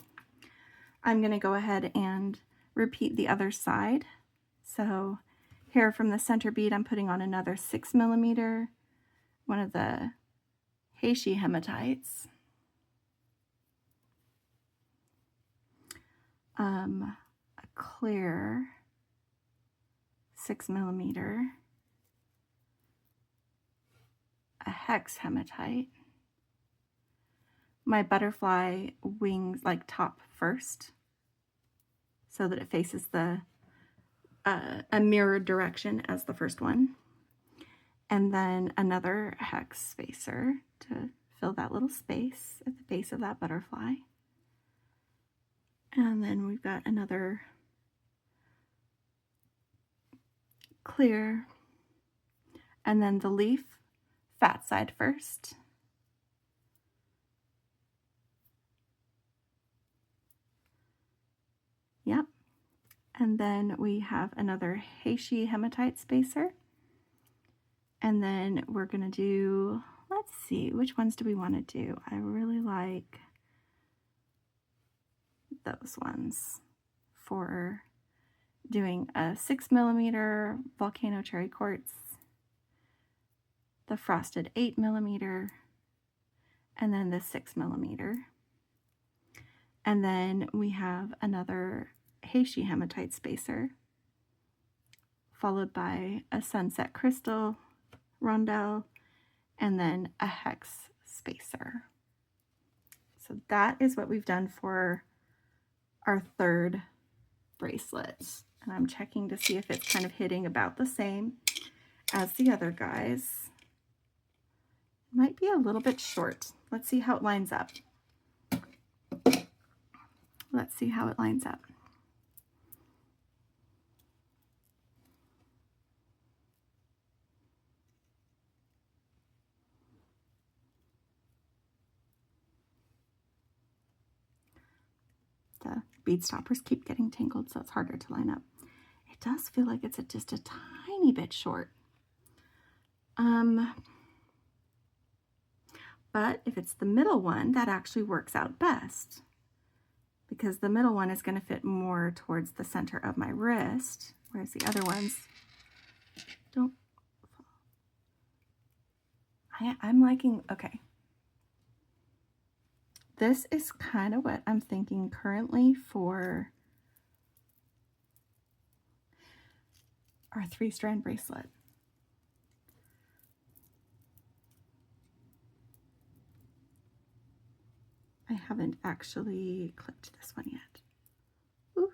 I'm going to go ahead and repeat the other side. So here from the center bead, I'm putting on another 6mm, one of the Heishi hematites. A clear 6mm, a hex hematite. My butterfly wings like top first so that it faces the a mirrored direction as the first one, and then another hex spacer to fill that little space at the base of that butterfly, and then we've got another clear, and then the leaf fat side first. Yep. And then we have another Heishi hematite spacer. And then we're going to do, let's see, which ones do we want to do? I really like those ones for doing a 6mm volcano cherry quartz, the frosted 8mm, and then the 6mm. And then we have another Heishi hematite spacer, followed by a sunset crystal rondelle, and then a hex spacer. So that is what we've done for our third bracelet. And I'm checking to see if it's kind of hitting about the same as the other guys. Might be a little bit short. Let's see how it lines up. Let's see how it lines up. The bead stoppers keep getting tangled, so it's harder to line up. It does feel like it's just a tiny bit short. But if it's the middle one, that actually works out best, because the middle one is going to fit more towards the center of my wrist, whereas the other ones don't fall. I'm liking, okay. This is kind of what I'm thinking currently for our 3-strand bracelet. I haven't actually clipped this one yet. Ooh,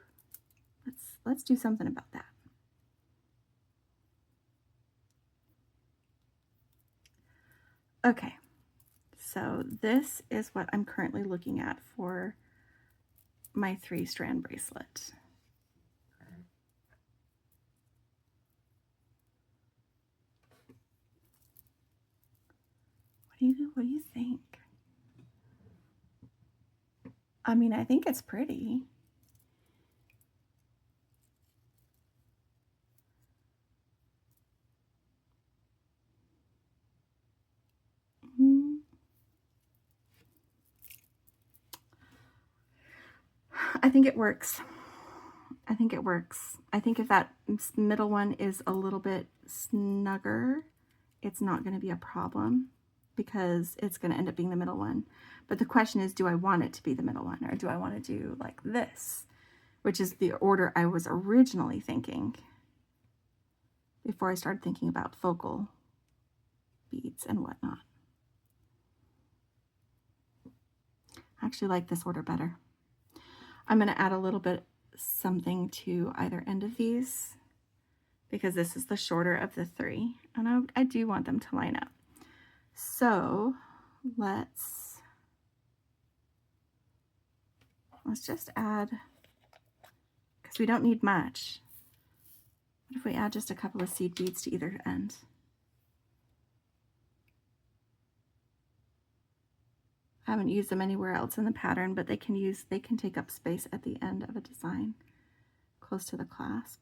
let's do something about that. Okay, so this is what I'm currently looking at for my 3-strand bracelet. What do you think? I mean, I think it's pretty. I think it works. I think it works. I think if that middle one is a little bit snugger, it's not going to be a problem because it's going to end up being the middle one. But the question is, do I want it to be the middle one, or do I want to do like this, which is the order I was originally thinking before I started thinking about focal beads and whatnot. I actually like this order better. I'm going to add a little bit something to either end of these because this is the shorter of the 3, and I do want them to line up. So let's just add, because we don't need much. What if we add just a couple of seed beads to either end? I haven't used them anywhere else in the pattern, but they can take up space at the end of a design close to the clasp.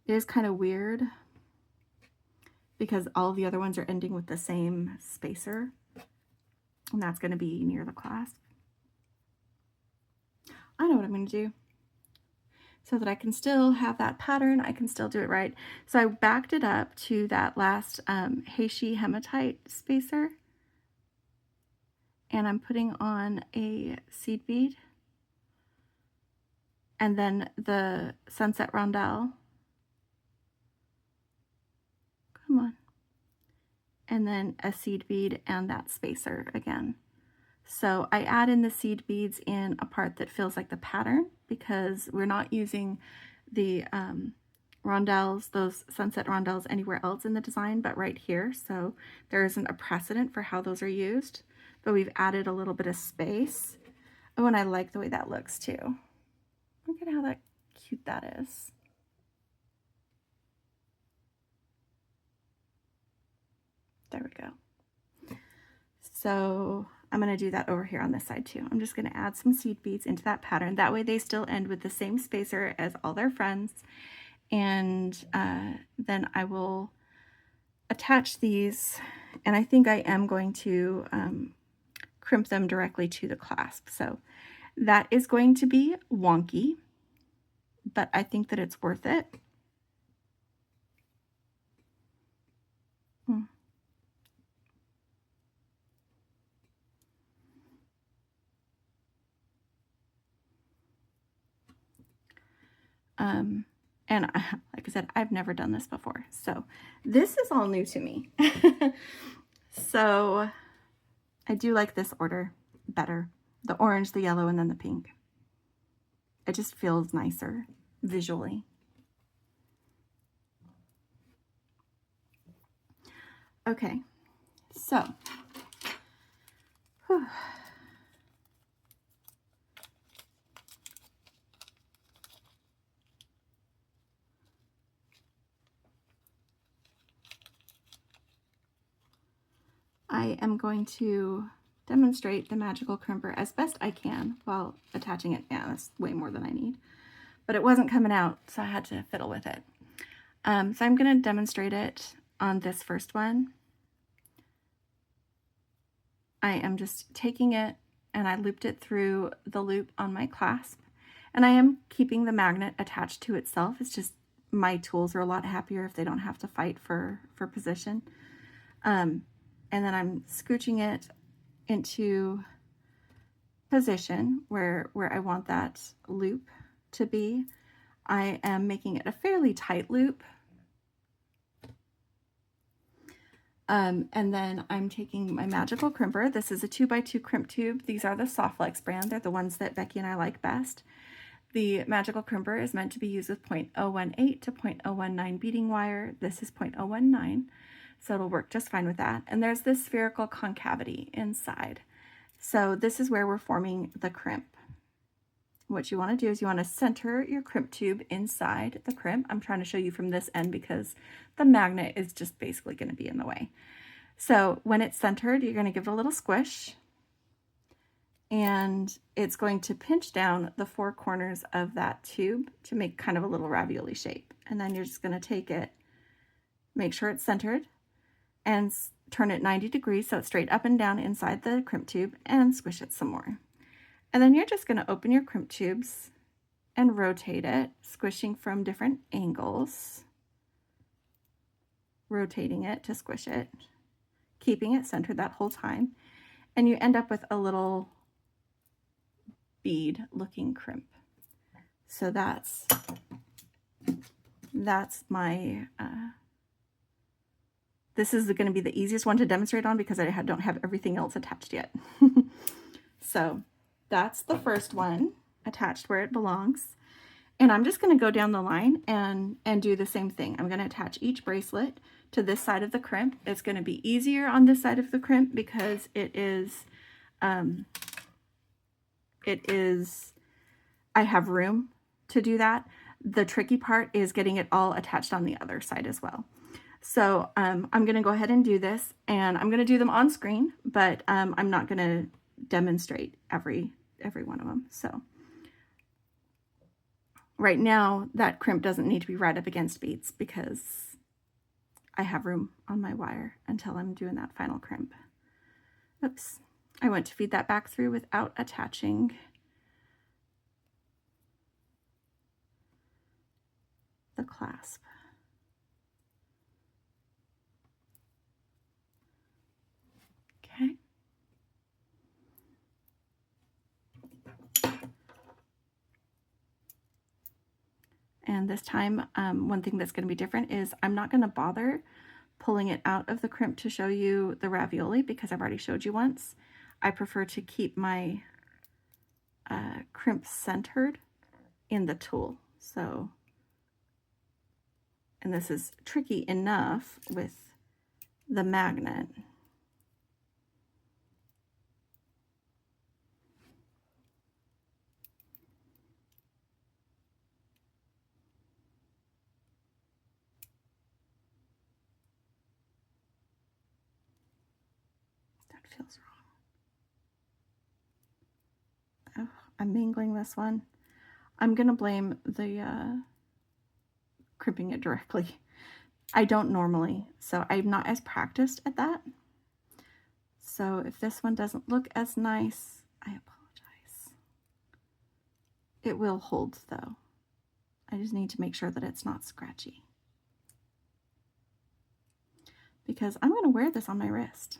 It is kind of weird because all of the other ones are ending with the same spacer, and that's going to be near the clasp. I know what I'm going to do so that I can still have that pattern. I can still do it right. So I backed it up to that last Heishi hematite spacer, and I'm putting on a seed bead, and then the sunset rondelle. Come on. And then a seed bead and that spacer again. So I add in the seed beads in a part that feels like the pattern because we're not using the rondelles, those sunset rondelles, anywhere else in the design but right here. So there isn't a precedent for how those are used, but we've added a little bit of space. Oh, and I like the way that looks too. Look at how cute that is. There we go. So I'm going to do that over here on this side too. I'm just going to add some seed beads into that pattern. That way they still end with the same spacer as all their friends. And then I will attach these, and I think I am going to crimp them directly to the clasp. So that is going to be wonky, but I think that it's worth it. And like I said, I've never done this before. So this is all new to me. So I do like this order better. The orange, the yellow, and then the pink. It just feels nicer visually. Okay, so whew. I am going to demonstrate the magical crimper as best I can while attaching it. Yeah, that's way more than I need. But it wasn't coming out, so I had to fiddle with it. So I'm going to demonstrate it on this first one. I am just taking it and I looped it through the loop on my clasp. And I am keeping the magnet attached to itself. It's just my tools are a lot happier if they don't have to fight for position. And then I'm scooching it into position where I want that loop to be. I am making it a fairly tight loop. And then I'm taking my magical crimper. This is a 2x2 crimp tube. These are the Softlex brand. They're the ones that Becky and I like best. The magical crimper is meant to be used with 0.018 to 0.019 beading wire. This is 0.019. So it'll work just fine with that. And there's this spherical concavity inside. So this is where we're forming the crimp. What you want to do is you want to center your crimp tube inside the crimp. I'm trying to show you from this end because the magnet is just basically going to be in the way. So when it's centered, you're going to give it a little squish, and it's going to pinch down the four corners of that tube to make kind of a little ravioli shape. And then you're just going to take it, make sure it's centered, and turn it 90 degrees so it's straight up and down inside the crimp tube, and squish it some more. And then you're just going to open your crimp tubes and rotate it, squishing from different angles, rotating it to squish it, keeping it centered that whole time. And you end up with a little bead looking crimp. So that's my, this is going to be the easiest one to demonstrate on because I don't have everything else attached yet. So that's the first one attached where it belongs. And I'm just going to go down the line and do the same thing. I'm going to attach each bracelet to this side of the crimp. It's going to be easier on this side of the crimp because it is, I have room to do that. The tricky part is getting it all attached on the other side as well. So I'm going to go ahead and do this, and I'm going to do them on screen, but I'm not going to demonstrate every one of them. So right now that crimp doesn't need to be right up against beads because I have room on my wire until I'm doing that final crimp. Oops, I went to feed that back through without attaching the clasp. Okay. And this time, one thing that's going to be different is I'm not going to bother pulling it out of the crimp to show you the ravioli because I've already showed you once. I prefer to keep my crimp centered in the tool. So, and this is tricky enough with the magnet. That feels wrong. Oh, I'm mangling this one. I'm gonna blame the crimping it directly. I don't normally, so I'm not as practiced at that. So if this one doesn't look as nice, I apologize. It will hold though. I just need to make sure that it's not scratchy, because I'm going to wear this on my wrist.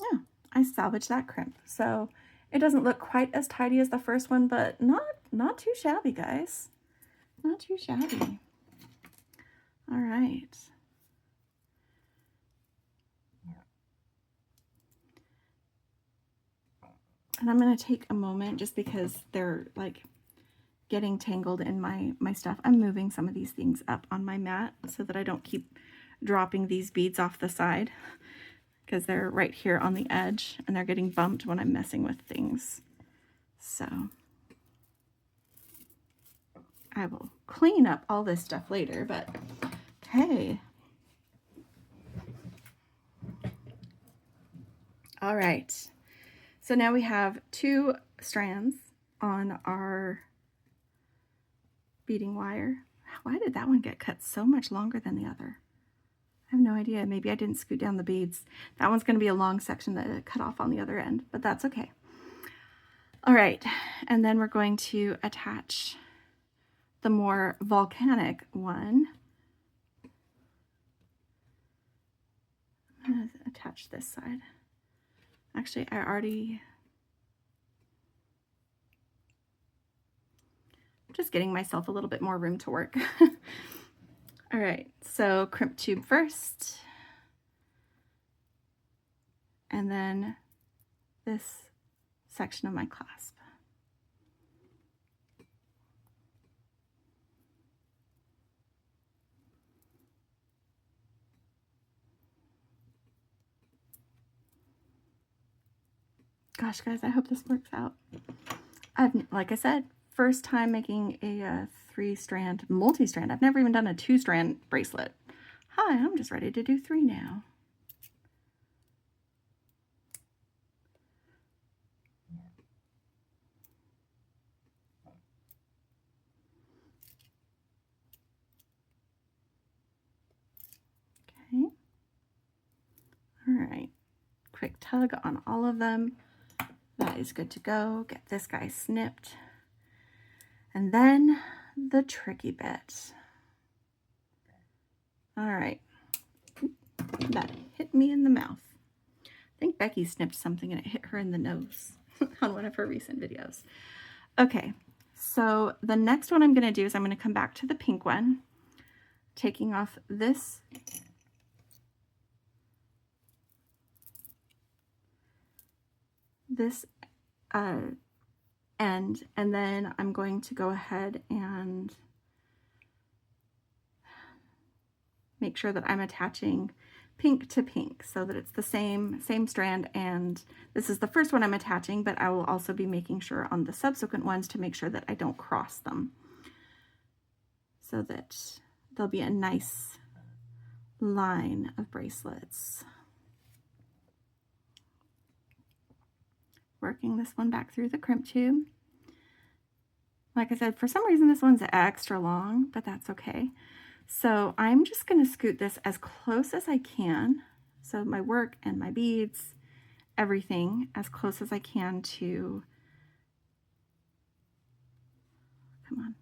Yeah, I salvaged that crimp. So it doesn't look quite as tidy as the first one, but not too shabby, guys. Not too shabby. All right. And I'm going to take a moment just because they're like getting tangled in my stuff. I'm moving some of these things up on my mat so that I don't keep dropping these beads off the side, because they're right here on the edge and they're getting bumped when I'm messing with things. So I will clean up all this stuff later, but hey. All right. So now we have 2 strands on our beading wire. Why did that one get cut so much longer than the other? I have no idea. Maybe I didn't scoot down the beads. That one's going to be a long section that I cut off on the other end, but that's okay. All right, and then we're going to attach the more volcanic one. I'm going to attach this side. Actually, I'm just getting myself a little bit more room to work. All right, so crimp tube first, and then this section of my clasp. Gosh, guys, I hope this works out. Like I said, first time making a 3-strand multi-strand. I've never even done a 2-strand bracelet. Hi, I'm just ready to do 3 now. Okay. All right. Quick tug on all of them. That is good to go. Get this guy snipped. And then the tricky bit. All right. That hit me in the mouth. I think Becky snipped something and it hit her in the nose on one of her recent videos. Okay, so the next one I'm going to do is I'm going to come back to the pink one, taking off this end, and then I'm going to go ahead and make sure that I'm attaching pink to pink so that it's the same strand, and this is the first one I'm attaching, but I will also be making sure on the subsequent ones to make sure that I don't cross them so that there'll be a nice line of bracelets. Working this one back through the crimp tube. Like I said, for some reason this one's extra long, but that's okay. So I'm just going to scoot this as close as I can. So my work and my beads, everything as close as I can to, come on.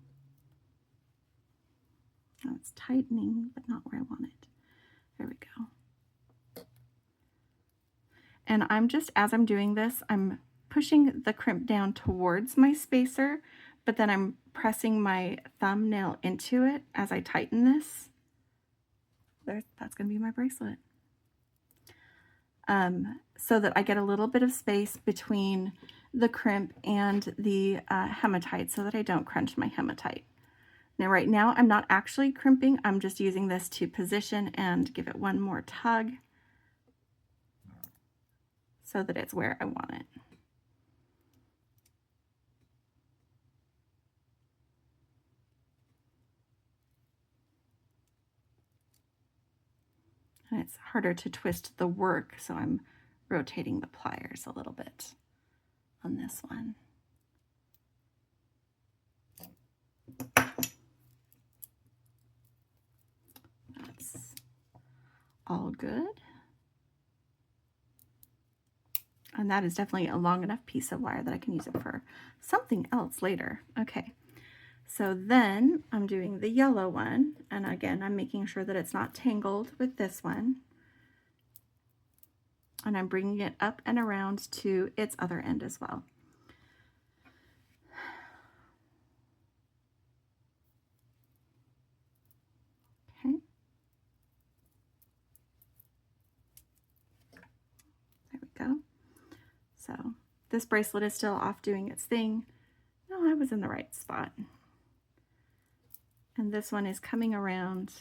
Oh, it's tightening, but not where I want it. There we go. And I'm just, as I'm doing this, I'm pushing the crimp down towards my spacer, but then I'm pressing my thumbnail into it as I tighten this. That's going to be my bracelet. So that I get a little bit of space between the crimp and the hematite so that I don't crunch my hematite. Now right now I'm not actually crimping, I'm just using this to position and give it one more tug so that it's where I want it. And it's harder to twist the work, so I'm rotating the pliers a little bit on this one. That's all good. And that is definitely a long enough piece of wire that I can use it for something else later. Okay, so then I'm doing the yellow one, and again I'm making sure that it's not tangled with this one, and I'm bringing it up and around to its other end as well. Okay. There we go. So this bracelet is still off doing its thing. No, I was in the right spot. And this one is coming around,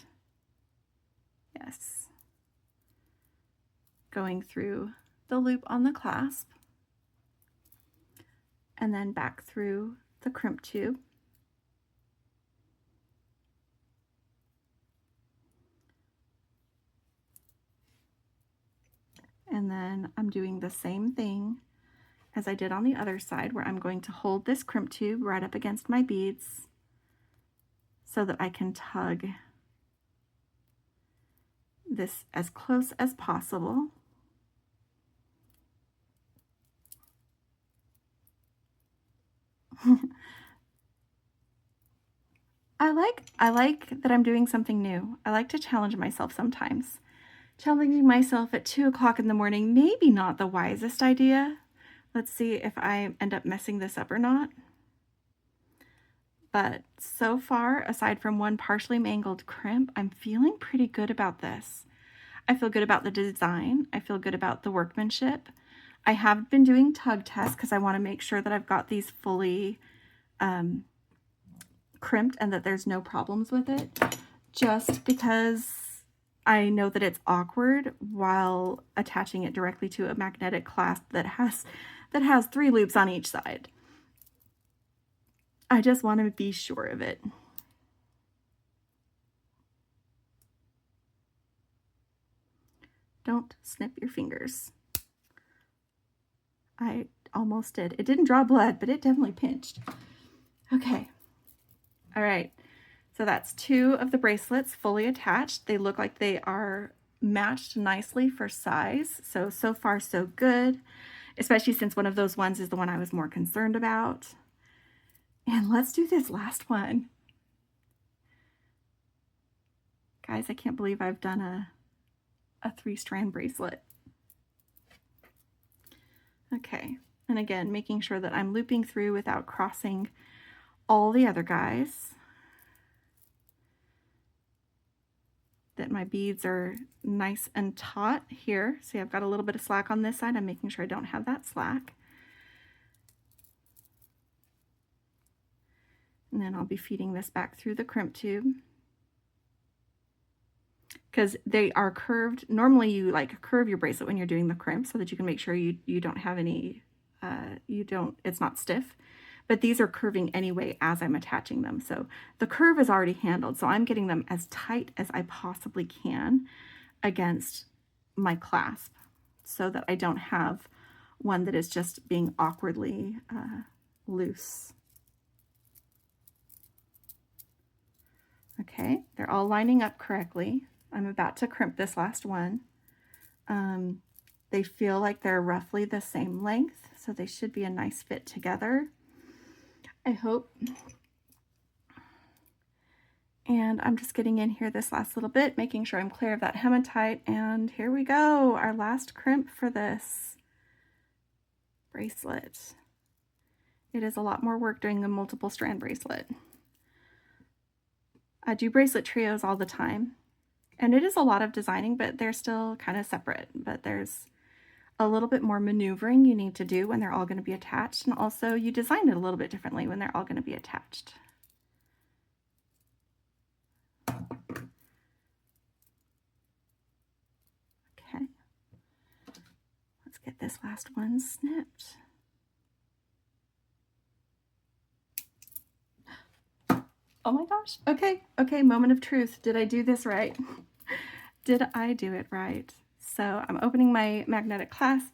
yes, going through the loop on the clasp, and then back through the crimp tube. And then I'm doing the same thing as I did on the other side, where I'm going to hold this crimp tube right up against my beads so that I can tug this as close as possible. I like that I'm doing something new. I like to challenge myself sometimes. Challenging myself at 2 o'clock in the morning, maybe not the wisest idea. Let's see if I end up messing this up or not. But so far, aside from one partially mangled crimp, I'm feeling pretty good about this. I feel good about the design. I feel good about the workmanship. I have been doing tug tests because I want to make sure that I've got these fully crimped and that there's no problems with it, just because I know that it's awkward while attaching it directly to a magnetic clasp that that has 3 loops on each side. I just want to be sure of it. Don't snip your fingers. I almost did. It didn't draw blood, but it definitely pinched. Okay. All right. So that's 2 of the bracelets fully attached. They look like they are matched nicely for size. So far so good, especially since one of those ones is the one I was more concerned about. And let's do this last one. Guys, I can't believe I've done a 3-strand bracelet. Okay, and again, making sure that I'm looping through without crossing all the other guys. That my beads are nice and taut here. See, I've got a little bit of slack on this side. I'm making sure I don't have that slack. And then I'll be feeding this back through the crimp tube. Because they are curved. Normally you like curve your bracelet when you're doing the crimp so that you can make sure you don't have any, it's not stiff. But these are curving anyway as I'm attaching them. So the curve is already handled. So I'm getting them as tight as I possibly can against my clasp so that I don't have one that is just being awkwardly loose. Okay, they're all lining up correctly. I'm about to crimp this last one. They feel like they're roughly the same length, so they should be a nice fit together, I hope. And I'm just getting in here this last little bit, making sure I'm clear of that hematite, and here we go, our last crimp for this bracelet. It is a lot more work doing a multiple strand bracelet. I do bracelet trios all the time. And it is a lot of designing, but they're still kind of separate. But there's a little bit more maneuvering you need to do when they're all going to be attached. And also you design it a little bit differently when they're all going to be attached. Okay. Let's get this last one snipped. Oh my gosh. Okay. Okay. Moment of truth. Did I do this right? Did I do it right? So I'm opening my magnetic clasp,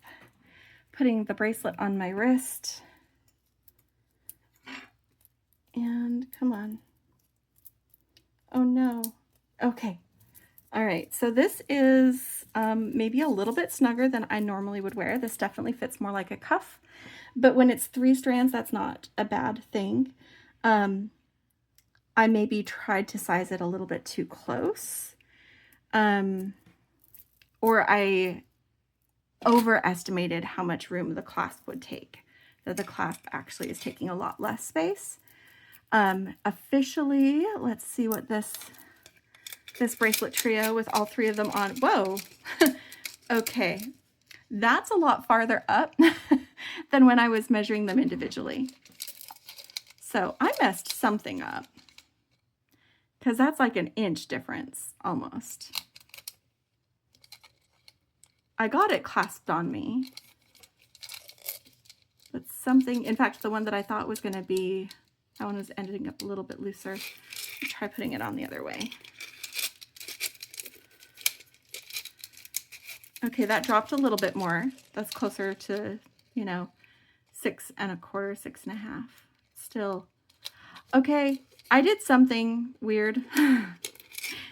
putting the bracelet on my wrist, and come on. Oh no. Okay. All right. So this is maybe a little bit snugger than I normally would wear. This definitely fits more like a cuff, but when it's 3 strands, that's not a bad thing. I maybe tried to size it a little bit too close. Or I overestimated how much room the clasp would take. That the clasp actually is taking a lot less space. Officially, let's see what this bracelet trio with all 3 of them on. Whoa. Okay. That's a lot farther up than when I was measuring them individually. So I messed something up. Because that's like an inch difference, almost. I got it clasped on me. But something, in fact, the one that I thought was going to be, that one was ending up a little bit looser. I'll try putting it on the other way. Okay, that dropped a little bit more. That's closer to, 6 1/4, 6 1/2. Still. Okay, I did something weird.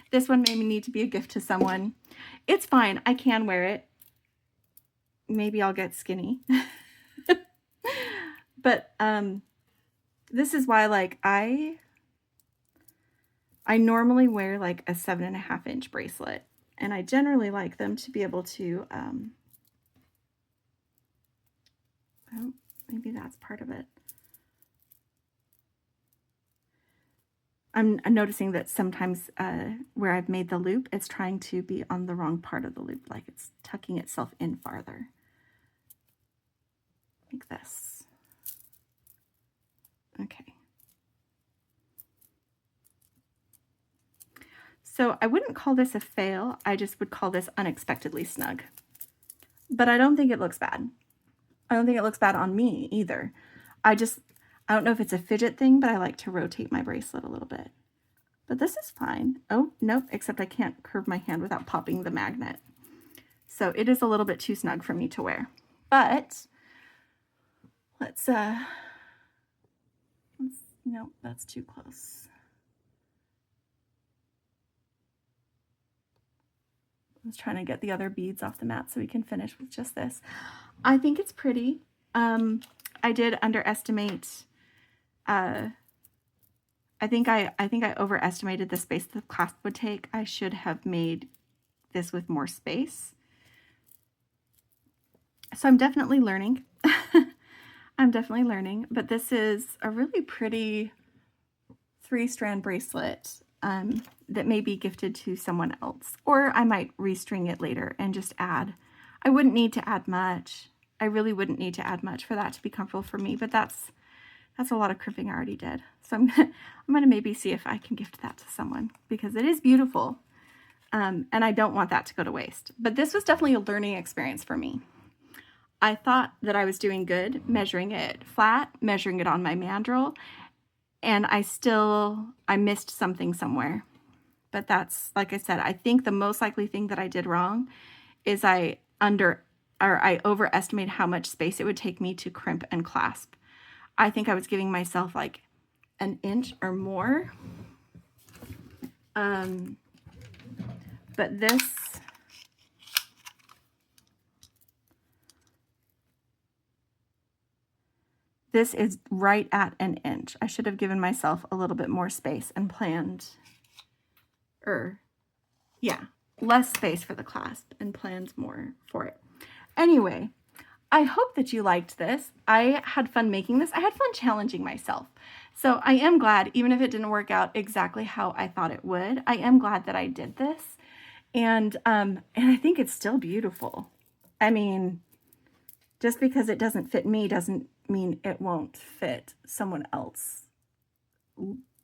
This one made me need to be a gift to someone. It's fine. I can wear it. Maybe I'll get skinny. But this is why, like, I normally wear like a 7 1/2 inch bracelet, and I generally like them to be able to well, maybe that's part of it. I'm noticing that sometimes where I've made the loop, it's trying to be on the wrong part of the loop, like it's tucking itself in farther. Like this. Okay. So I wouldn't call this a fail, I just would call this unexpectedly snug. But I don't think it looks bad. I don't think it looks bad on me either. I don't know if it's a fidget thing, but I like to rotate my bracelet a little bit. But this is fine. Oh, nope, except I can't curve my hand without popping the magnet. So it is a little bit too snug for me to wear. But no, that's too close. I was trying to get the other beads off the mat so we can finish with just this. I think it's pretty. I did underestimate, I think I overestimated the space the clasp would take. I should have made this with more space. So I'm definitely learning. I'm definitely learning, but this is a really pretty 3-strand bracelet that may be gifted to someone else, or I might restring it later and just add. I wouldn't need to add much. I really wouldn't need to add much for that to be comfortable for me, but that's a lot of crimping I already did. So I'm gonna maybe see if I can gift that to someone because it is beautiful. And I don't want that to go to waste. But this was definitely a learning experience for me. I thought that I was doing good measuring it flat, measuring it on my mandrel, and I missed something somewhere. But that's, like I said, I think the most likely thing that I did wrong is I overestimated how much space it would take me to crimp and clasp. I think I was giving myself like an inch or more. But this is right at an inch. I should have given myself a little bit more space and planned, less space for the clasp and planned more for it. Anyway, I hope that you liked this. I had fun making this. I had fun challenging myself. So I am glad, even if it didn't work out exactly how I thought it would, I am glad that I did this. And I think it's still beautiful. I mean, just because it doesn't fit me doesn't mean it won't fit someone else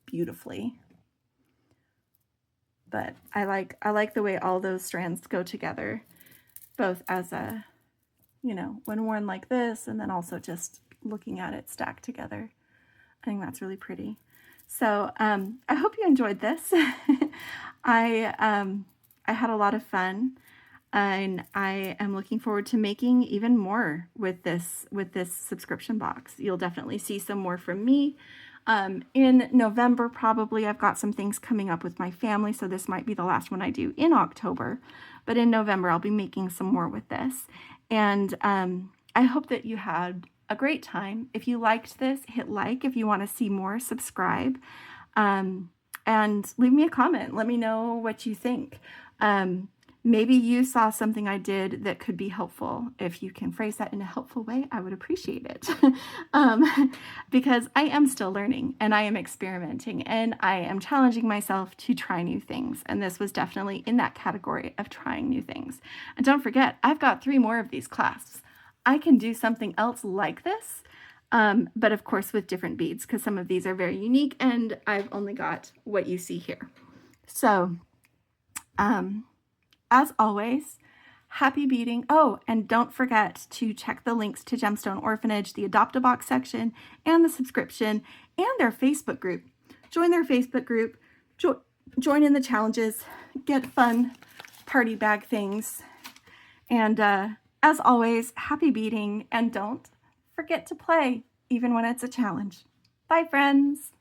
beautifully. But I like the way all those strands go together, both as a, when worn like this, and then also just looking at it stacked together. I think that's really pretty. So I hope you enjoyed this. I had a lot of fun, and I am looking forward to making even more with this subscription box. You'll definitely see some more from me. In November, probably, I've got some things coming up with my family, so this might be the last one I do in October. But in November, I'll be making some more with this. And I hope that you had a great time. If you liked this, hit like. If you want to see more, subscribe. And leave me a comment. Let me know what you think. Maybe you saw something I did that could be helpful. If you can phrase that in a helpful way, I would appreciate it. Because I am still learning and I am experimenting and I am challenging myself to try new things. And this was definitely in that category of trying new things. And don't forget, I've got 3 more of these clasps. I can do something else like this, but of course with different beads, because some of these are very unique and I've only got what you see here. So, as always, happy beading. Oh, and don't forget to check the links to Gemstone Orphanage, the Adopt-a-Box section, and the subscription, and their Facebook group. Join their Facebook group, join in the challenges, get fun party bag things. And as always, happy beading, and don't forget to play, even when it's a challenge. Bye, friends.